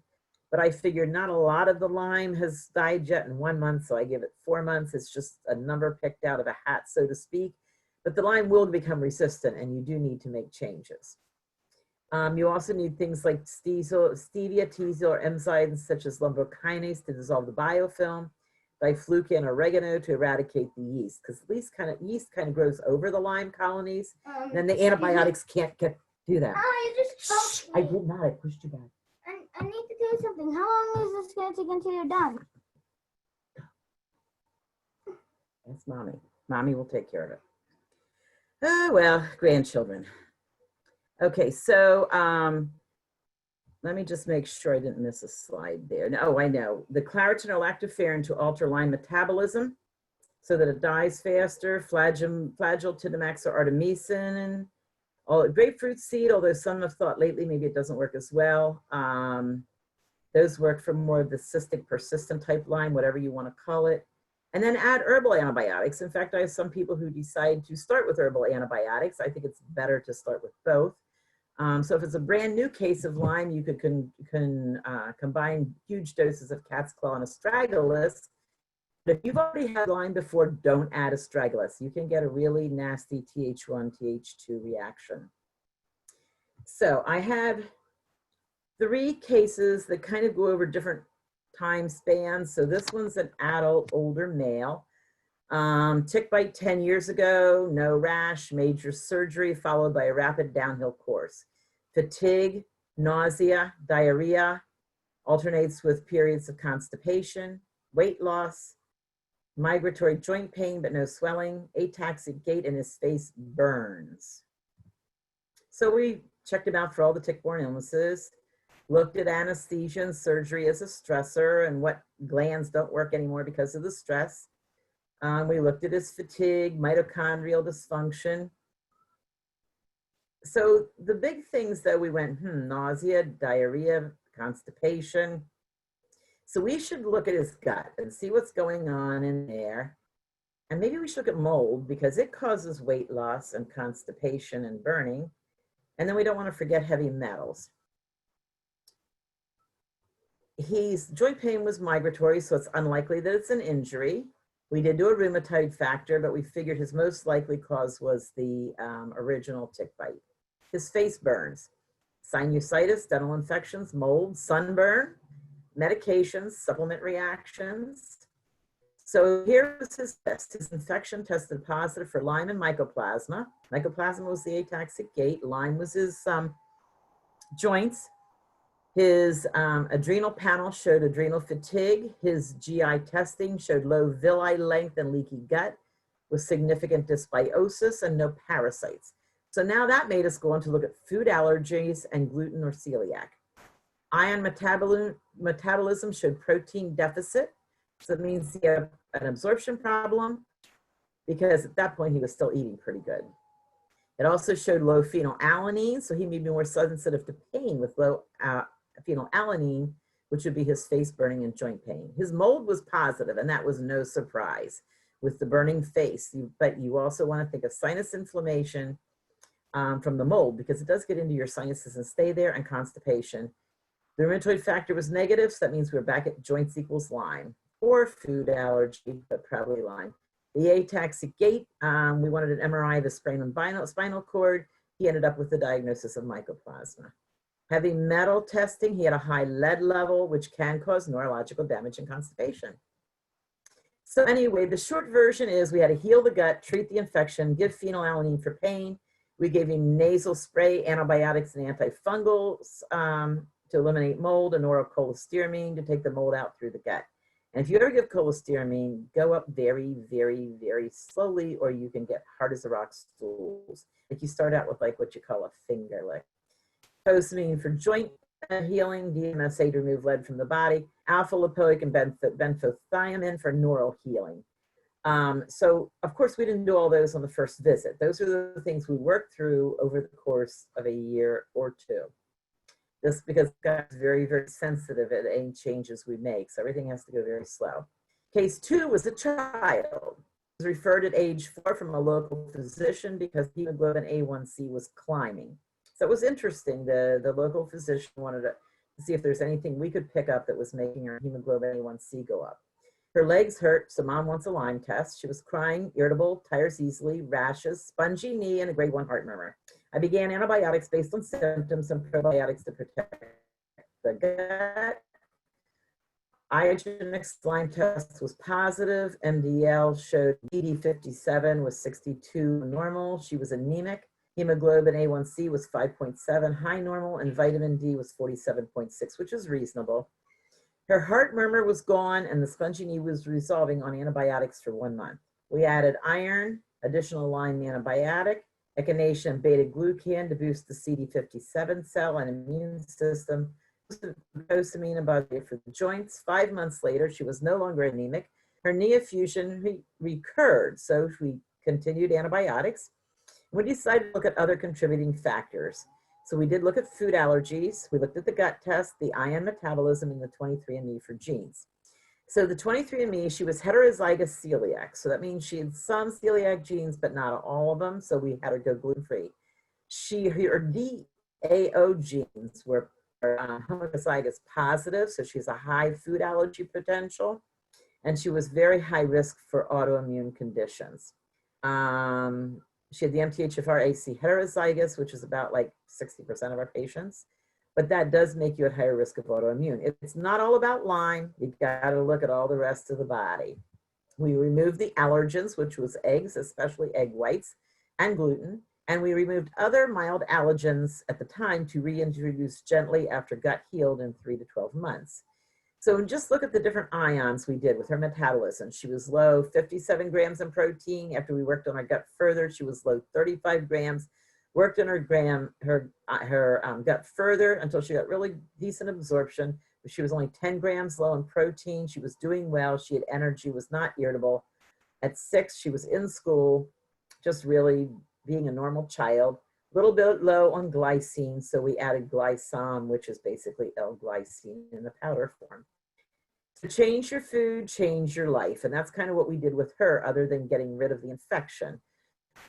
but I figured not a lot of the Lyme has died yet in 1 month, so I give it 4 months. It's just a number picked out of a hat, so to speak. But the Lyme will become resistant, and you do need to make changes. You also need things like stevia, teasel, or enzymes such as lumbrokinase to dissolve the biofilm, diflucan, oregano to eradicate the yeast, because yeast kind of grows over the Lyme colonies. Then the antibiotics can't do that. Oh, you just poked me. I did not. I pushed you back. I need to tell you something. How long is this going to take until you're done? That's mommy. Mommy will take care of it. Oh, well, grandchildren. Okay, so let me just make sure I didn't miss a slide there. Oh, I know. The claritin or lactoferrin to alter Lyme metabolism so that it dies faster, flagyl, tindamax, or artemisinin. Grapefruit seed, although some have thought lately maybe it doesn't work as well. Those work for more of the cystic persistent type Lyme, whatever you want to call it. And then add herbal antibiotics. In fact, I have some people who decide to start with herbal antibiotics. I think it's better to start with both. So if it's a brand new case of Lyme, you could combine huge doses of cat's claw and astragalus. But if you've already had Lyme before, don't add astragalus. You can get a really nasty Th1, Th2 reaction. So I have 3 cases that kind of go over different time spans. So this one's an adult, older male. Tick bite 10 years ago, no rash, major surgery, followed by a rapid downhill course. Fatigue, nausea, diarrhea, alternates with periods of constipation, weight loss, migratory joint pain, but no swelling, ataxic gait, and his face burns. So we checked him out for all the tick-borne illnesses, looked at anesthesia and surgery as a stressor and what glands don't work anymore because of the stress. We looked at his fatigue, mitochondrial dysfunction. So the big things that we went, nausea, diarrhea, constipation. So we should look at his gut and see what's going on in there. And maybe we should look at mold because it causes weight loss and constipation and burning. And then we don't want to forget heavy metals. His joint pain was migratory, so it's unlikely that it's an injury. We did do a rheumatoid factor, but we figured his most likely cause was the original tick bite. His face burns, sinusitis, dental infections, mold, sunburn, medications, supplement reactions. So here was his test. His infection tested positive for Lyme and mycoplasma. Mycoplasma was the ataxic gait. Lyme was his joints. His adrenal panel showed adrenal fatigue. His GI testing showed low villi length and leaky gut with significant dysbiosis and no parasites. So now that made us go on to look at food allergies and gluten or celiac. Ion metabolism showed protein deficit. So it means he had an absorption problem because at that point he was still eating pretty good. It also showed low phenylalanine, so he may be more sensitive to pain with low phenylalanine, which would be his face burning and joint pain. His mold was positive, and that was no surprise with the burning face. But you also want to think of sinus inflammation from the mold because it does get into your sinuses and stay there, and constipation. The rheumatoid factor was negative, so that means we're back at joints equals Lyme, or food allergy, but probably Lyme. The ataxic gait, we wanted an MRI of the spinal cord. He ended up with the diagnosis of mycoplasma. Heavy metal testing, he had a high lead level, which can cause neurological damage and constipation. So anyway, the short version is we had to heal the gut, treat the infection, give phenylalanine for pain. We gave him nasal spray, antibiotics, and antifungals to eliminate mold, and oral cholestyramine to take the mold out through the gut. And if you ever give cholestyramine, go up very, very, very slowly, or you can get hard as a rock stools. Like you start out with like what you call a finger lick. Cosamine for joint healing, DMSA to remove lead from the body, alpha lipoic and benfotiamine for neural healing. So of course we didn't do all those on the first visit. Those are the things we worked through over the course of a year or two. Just because God's very, very sensitive at any changes we make. So everything has to go very slow. Case 2 was a child. He was referred at age 4 from a local physician because hemoglobin A1C was climbing. So it was interesting. The local physician wanted to see if there's anything we could pick up that was making her hemoglobin A1C go up. Her legs hurt, so mom wants a Lyme test. She was crying, irritable, tires easily, rashes, spongy knee, and a grade 1 heart murmur. I began antibiotics based on symptoms and probiotics to protect the gut. Iatrogenic Lyme test was positive. MDL showed ED57 was 62 normal. She was anemic. Hemoglobin A1C was 5.7 high normal, and vitamin D was 47.6, which is reasonable. Her heart murmur was gone, and the spongy knee was resolving on antibiotics for 1 month. We added iron, additional Lyme antibiotic, echinacea and beta-glucan to boost the CD57 cell and immune system, cosamine above for the joints. 5 months later, she was no longer anemic. Her knee effusion recurred, so we continued antibiotics. We decided to look at other contributing factors. So we did look at food allergies. We looked at the gut test, the ion metabolism, and the 23andMe for genes. So the 23andMe, she was heterozygous celiac. So that means she had some celiac genes, but not all of them. So we had her go gluten-free. Her DAO genes were homozygous positive. So she's a high food allergy potential. And she was very high risk for autoimmune conditions. She had the MTHFR-AC heterozygous, which is about like 60% of our patients. But that does make you at higher risk of autoimmune. It's not all about Lyme. You've got to look at all the rest of the body. We removed the allergens, which was eggs, especially egg whites, and gluten. And we removed other mild allergens at the time to reintroduce gently after gut healed in 3 to 12 months. So just look at the different ions we did with her metabolism. She was low 57 grams in protein. After we worked on her gut further, she was low 35 grams. Worked on her gut further until she got really decent absorption. She was only 10 grams low in protein. She was doing well. She had energy, was not irritable. At 6, she was in school, just really being a normal child. A little bit low on glycine, so we added glycom, which is basically L-glycine in the powder form. So change your food, change your life. And that's kind of what we did with her, other than getting rid of the infection.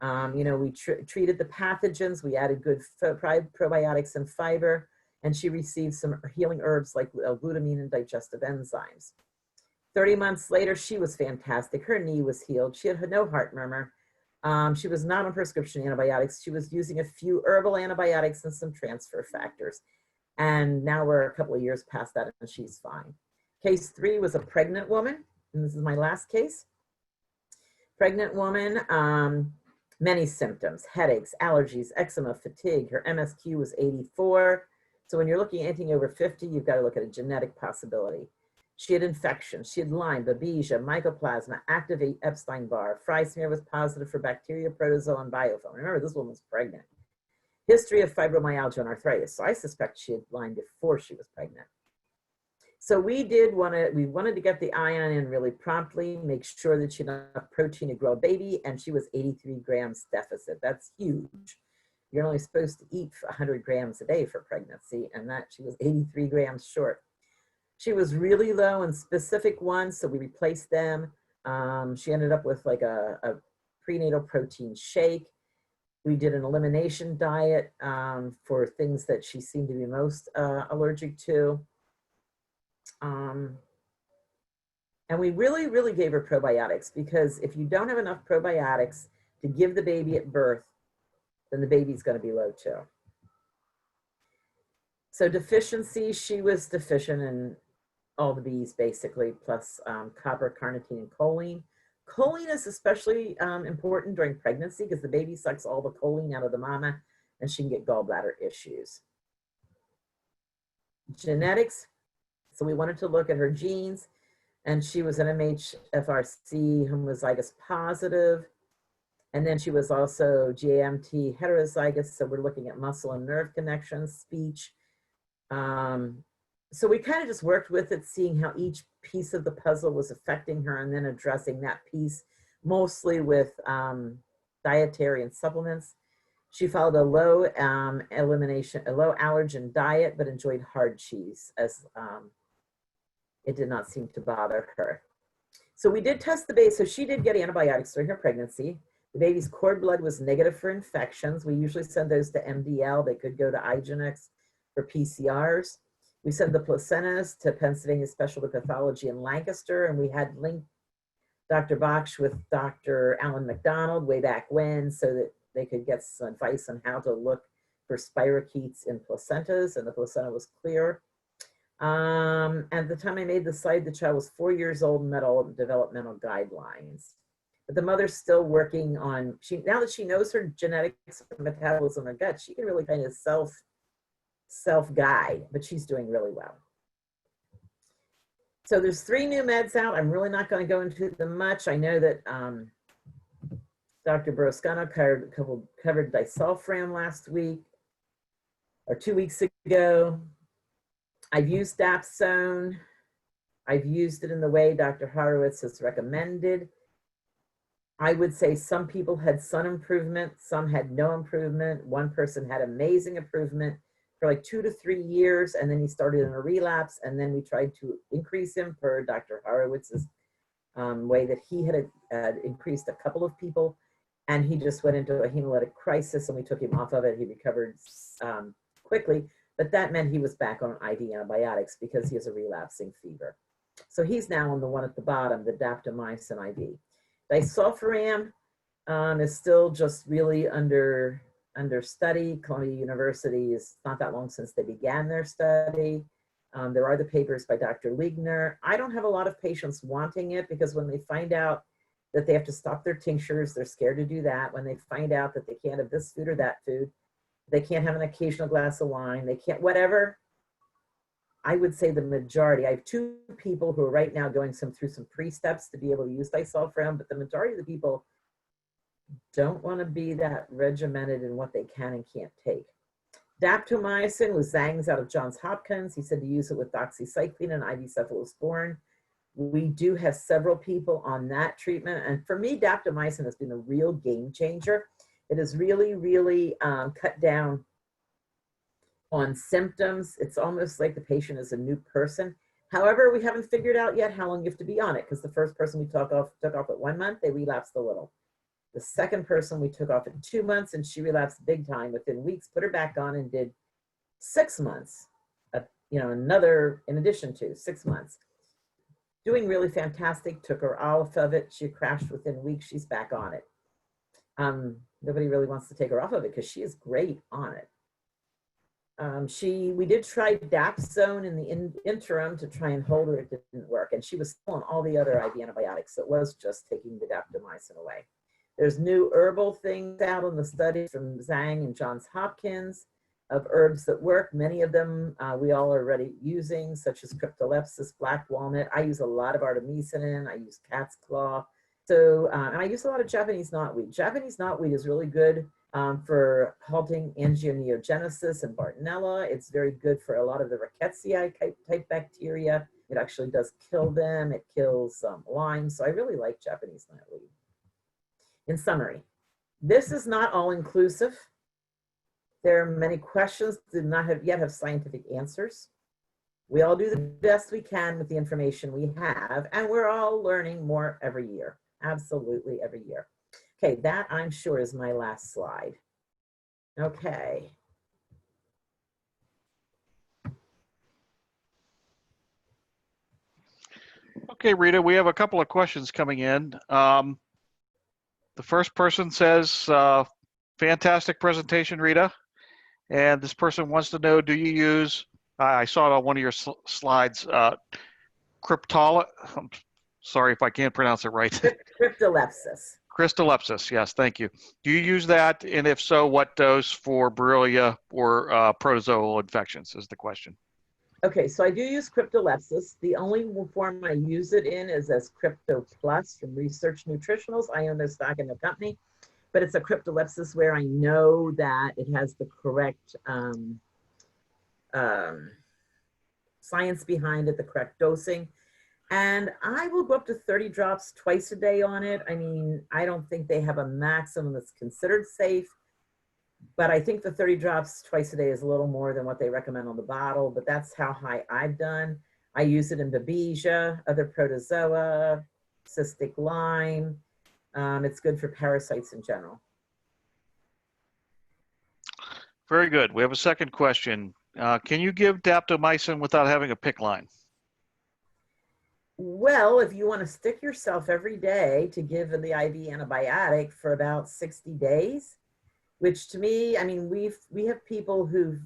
We treated the pathogens, we added good probiotics and fiber, and she received some healing herbs like glutamine and digestive enzymes. 30 months later, she was fantastic. Her knee was healed. She had no heart murmur. She was not on prescription antibiotics. She was using a few herbal antibiotics and some transfer factors. And now we're a couple of years past that and she's fine. Case 3 was a pregnant woman, and this is my last case. Pregnant woman, many symptoms, headaches, allergies, eczema, fatigue. Her MSQ was 84. So when you're looking at anything over 50, you've got to look at a genetic possibility. She had infections. She had Lyme, Babesia, mycoplasma, activate Epstein-Barr. Fry smear was positive for bacteria, protozoa, and biofilm. Remember, this woman was pregnant. History of fibromyalgia and arthritis. So I suspect she had Lyme before she was pregnant. So we wanted to get the ion in really promptly, make sure that she had enough protein to grow a baby, and she was 83 grams deficit. That's huge. You're only supposed to eat 100 grams a day for pregnancy, and that she was 83 grams short. She was really low in specific ones, so we replaced them. She ended up with like a prenatal protein shake. We did an elimination diet for things that she seemed to be most allergic to. And we really, really gave her probiotics, because if you don't have enough probiotics to give the baby at birth, then the baby's going to be low too. So deficiency, she was deficient in all the B's basically, plus copper, carnitine, and choline. Choline is especially important during pregnancy because the baby sucks all the choline out of the mama and she can get gallbladder issues. Genetics, so we wanted to look at her genes, and she was an MHFRC homozygous positive. And then she was also GAMT heterozygous, so we're looking at muscle and nerve connections, speech. So we kind of just worked with it, seeing how each piece of the puzzle was affecting her, and then addressing that piece, mostly with dietary and supplements. She followed a low a low allergen diet, but enjoyed hard cheese, as it did not seem to bother her. So we did test the baby. So she did get antibiotics during her pregnancy. The baby's cord blood was negative for infections. We usually send those to MDL. They could go to IGeneX for PCRs. We sent the placentas to Pennsylvania Specialty Pathology in Lancaster, and we had linked Dr. Bach with Dr. Alan McDonald way back when, so that they could get some advice on how to look for spirochetes in placentas, and the placenta was clear. At the time I made the slide, the child was 4 years old and met all developmental guidelines. But the mother's still working on, now that she knows her genetics, her metabolism, her gut, she can really kind of self-guide, but she's doing really well. So there's 3 new meds out. I'm really not going to go into them much. I know that Dr. Broscano covered disulfiram last week, or 2 weeks ago. I've used dapsone. I've used it in the way Dr. Horowitz has recommended. I would say some people had some improvement, some had no improvement. One person had amazing improvement for like 2 to 3 years, and then he started in a relapse, and then we tried to increase him per Dr. Horowitz's way that he had increased a couple of people, and he just went into a hemolytic crisis, and we took him off of it. He recovered quickly, but that meant he was back on IV antibiotics because he has a relapsing fever. So he's now on the one at the bottom, the daptomycin IV. Disulfiram is still just really under study. Columbia University is not that long since they began their study. There are the papers by Dr. Ligner. I don't have a lot of patients wanting it because when they find out that they have to stop their tinctures, they're scared to do that. When they find out that they can't have this food or that food, they can't have an occasional glass of wine, they can't, whatever. I would say the majority, I have 2 people who are right now going through some pre-steps to be able to use disulfiram, but the majority of the people don't want to be that regimented in what they can and can't take. Daptomycin was Zhang's out of Johns Hopkins. He said to use it with doxycycline and IV cephalosporin. We do have several people on that treatment. And for me, daptomycin has been a real game changer. It has really, really cut down on symptoms. It's almost like the patient is a new person. However, we haven't figured out yet how long you have to be on it, because the first person we took off at 1 month, they relapsed a little. The second person we took off at 2 months, and she relapsed big time within weeks, put her back on and did 6 months, another, in addition to 6 months. Doing really fantastic, took her off of it. She crashed within weeks, she's back on it. Nobody really wants to take her off of it because she is great on it. We did try dapsone in the interim to try and hold her. It didn't work. And she was still on all the other IV antibiotics. So it was just taking the daptomycin away. There's new herbal things out in the study from Zhang and Johns Hopkins of herbs that work. Many of them we all are already using, such as cryptolepsis, black walnut. I use a lot of artemisinin. I use cat's claw. So, and I use a lot of Japanese knotweed. Japanese knotweed is really good for halting angioneogenesis and Bartonella. It's very good for a lot of the Rickettsia type bacteria. It actually does kill them. It kills Lyme. So I really like Japanese knotweed. In summary, this is not all inclusive. There are many questions that do not yet have scientific answers. We all do the best we can with the information we have, and we're all learning more every year. Absolutely every year. Okay, that I'm sure is my last slide. Okay. Okay, Rita, we have a couple of questions coming in. The first person says, fantastic presentation, Rita. And this person wants to know, do you use, I saw it on one of your slides, cryptol, I'm sorry if I can't pronounce it right. Cryptolepsis. Cryptolepsis, yes, thank you. Do you use that? And if so, what dose for Borrelia or protozoal infections is the question. Okay, so I do use Cryptolepsis. The only form I use it in is as Crypto Plus from Research Nutritionals. I own their stock in the company, but it's a Cryptolepsis where I know that it has the correct science behind it, the correct dosing. And I will go up to 30 drops twice a day on it. I mean, I don't think they have a maximum that's considered safe, but I think the 30 drops twice a day is a little more than what they recommend on the bottle, but that's how high I've done. I use it in Babesia, other protozoa, cystic Lyme. It's good for parasites in general. Very good. We have a second question. Can you give daptomycin without having a PICC line? Well, if you want to stick yourself every day to give the IV antibiotic for about 60 days, which to me, I mean, we have people who,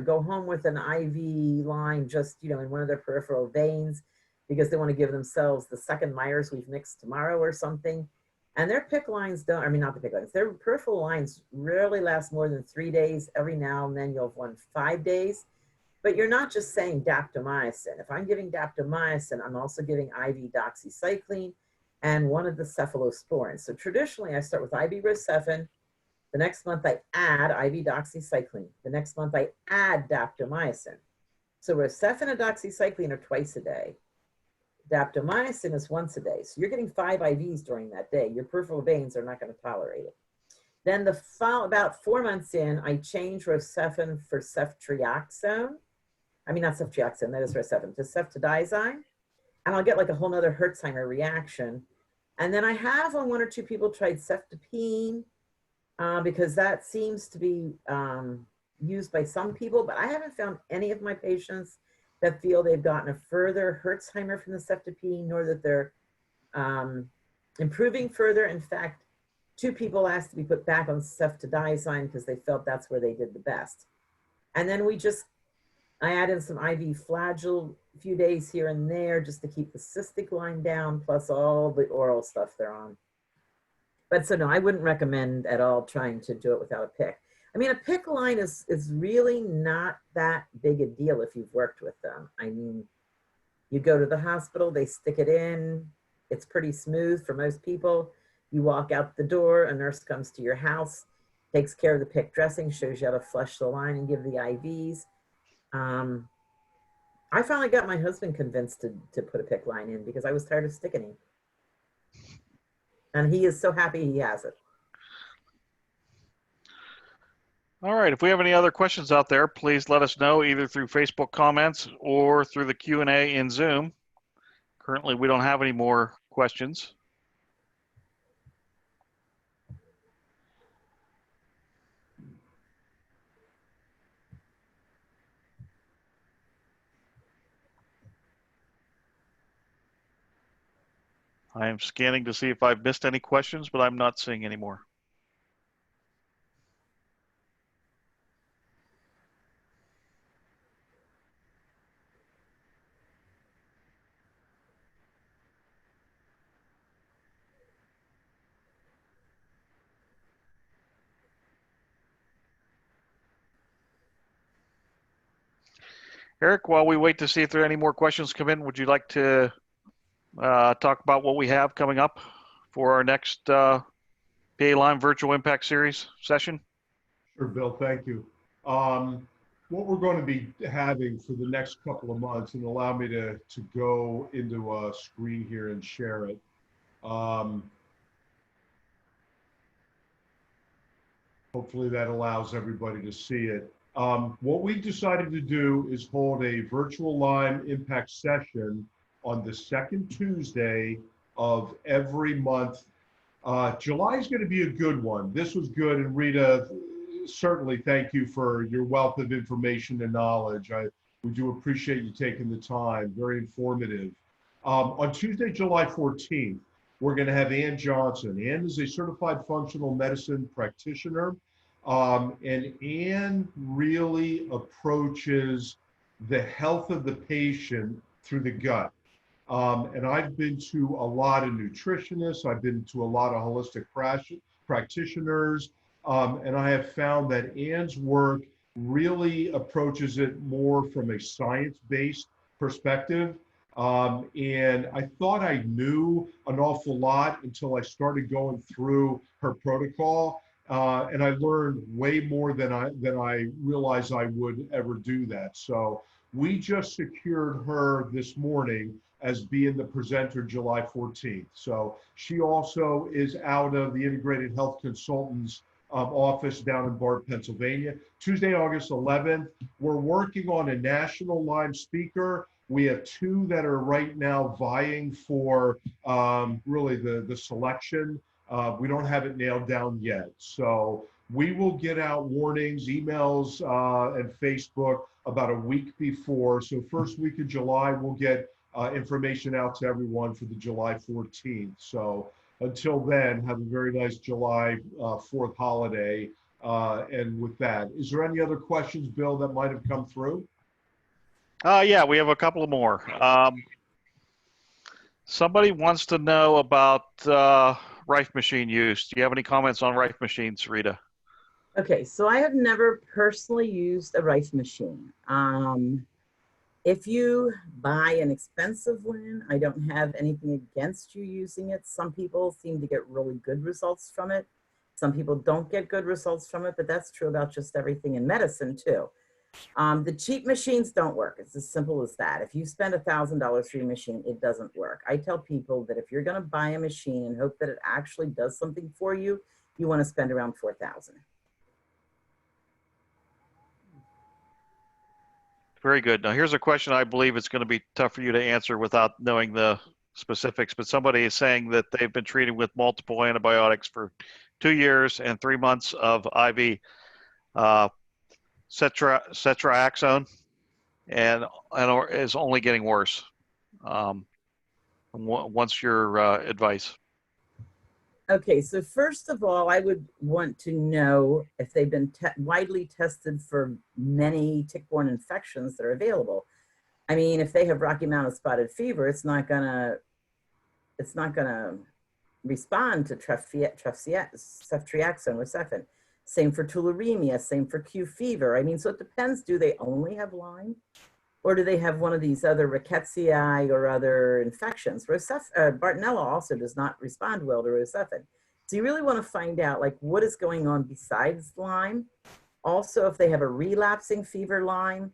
go home with an IV line just, in one of their peripheral veins because they want to give themselves the second Myers we've mixed tomorrow or something. And their PICC lines not the PICC lines, their peripheral lines rarely last more than 3 days. Every now and then you'll have one 5 days. But you're not just saying daptomycin. If I'm giving daptomycin, I'm also giving IV doxycycline and one of the cephalosporins. So traditionally, I start with IV Rocephin. The next month, I add IV doxycycline. The next month, I add daptomycin. So Rocephin and doxycycline are twice a day. Daptomycin is once a day. So you're getting 5 IVs during that day. Your peripheral veins are not going to tolerate it. Then about 4 months in, I change Rocephin for ceftriaxone. I mean, not ceftriaxone, that is Rocephin, to ceftadizine. And I'll get like a whole nother Hertzheimer reaction. And then I have on 1 or 2 people tried ceftapine because that seems to be used by some people, but I haven't found any of my patients that feel they've gotten a further Hertzheimer from the ceftapine, nor that they're improving further. In fact, 2 people asked to be put back on ceftadizine because they felt that's where they did the best. And then I add in some IV Flagyl a few days here and there just to keep the cystic line down, plus all the oral stuff they're on. But so no, I wouldn't recommend at all trying to do it without a PICC. I mean, a PICC line is really not that big a deal if you've worked with them. I mean, you go to the hospital, they stick it in. It's pretty smooth for most people. You walk out the door, a nurse comes to your house, takes care of the PICC dressing, shows you how to flush the line and give the IVs. I finally got my husband convinced to put a PICC line in because I was tired of sticking him. And he is so happy he has it. All right, if we have any other questions out there, please let us know either through Facebook comments or through the Q&A in Zoom. Currently, we don't have any more questions. I am scanning to see if I've missed any questions, but I'm not seeing any more. Eric, while we wait to see if there are any more questions come in, would you like to talk about what we have coming up for our next PA Lyme Virtual Impact Series session? Sure, Bill, thank you. What we're going to be having for the next couple of months, and allow me to go into a screen here and share it. Hopefully that allows everybody to see it. What we decided to do is hold a virtual Lyme impact session on the second Tuesday of every month. July is going to be a good one. This was good, and Rita, certainly thank you for your wealth of information and knowledge. We do appreciate you taking the time, very informative. On Tuesday, July 14th, we're going to have Ann Johnson. Ann is a certified functional medicine practitioner, and Ann really approaches the health of the patient through the gut. And I've been to a lot of nutritionists, I've been to a lot of holistic practitioners, and I have found that Ann's work really approaches it more from a science-based perspective. And I thought I knew an awful lot until I started going through her protocol. And I learned way more than I realized I would ever do that. So we just secured her this morning as being the presenter July 14th. So she also is out of the Integrated Health Consultants office down in Bart, Pennsylvania. Tuesday, August 11th, we're working on a national Lyme speaker. We have two that are right now vying for really the selection. We don't have it nailed down yet. So we will get out warnings, emails, and Facebook about a week before. So first week of July, we'll get information out to everyone for the July 14th. So until then, have a very nice July 4th holiday. And with that, is there any other questions, Bill, that might have come through? Yeah, we have a couple more. Somebody wants to know about Rife machine use. Do you have any comments on Rife machines, Rita? Okay, so I have never personally used a Rife machine. If you buy an expensive one, I don't have anything against you using it. Some people seem to get really good results from it. Some people don't get good results from it, but that's true about just everything in medicine too. The cheap machines don't work. It's as simple as that. If you spend $1,000 for your machine, it doesn't work. I tell people that if you're going to buy a machine and hope that it actually does something for you, you want to spend around $4,000. Very good. Now here's a question I believe it's going to be tough for you to answer without knowing the specifics, but somebody is saying that they've been treated with multiple antibiotics for 2 years and 3 months of IV ceftriaxone and is only getting worse. What's your advice? Okay, so first of all, I would want to know if they've been widely tested for many tick-borne infections that are available. I mean, if they have Rocky Mountain spotted fever, it's not gonna respond to ceftriaxone or Cefin. Same for tularemia, same for Q fever. I mean, so it depends. Do they only have Lyme? Or do they have one of these other rickettsia or other infections? Bartonella also does not respond well to Rocephin. So you really want to find out like what is going on besides Lyme. Also, if they have a relapsing fever Lyme,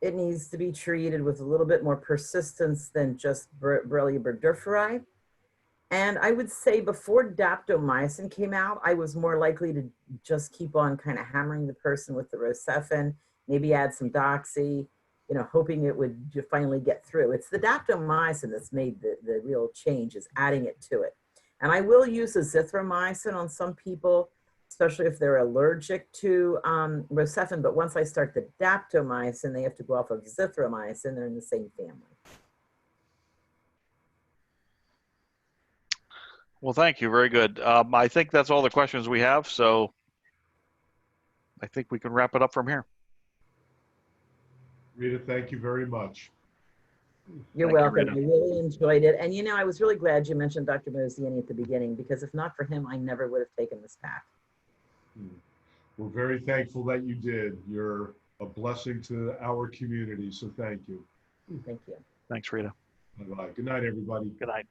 it needs to be treated with a little bit more persistence than just Borrelia burgdorferi. And I would say before daptomycin came out, I was more likely to just keep on kind of hammering the person with the Rocephin, maybe add some doxy, you know, hoping it would finally get through. It's the daptomycin that's made the real change, is adding it to it. And I will use azithromycin on some people, especially if they're allergic to Rocephin. But once I start the daptomycin, they have to go off of azithromycin. They're in the same family. Well, thank you. Very good. I think that's all the questions we have. So I think we can wrap it up from here. Rita, thank you very much. You're welcome. I really enjoyed it. And you know, I was really glad you mentioned Dr. Mosiani at the beginning, because if not for him, I never would have taken this path. We're very thankful that you did. You're a blessing to our community. So thank you. Thank you. Thanks, Rita. Bye-bye. Good night, everybody. Good night.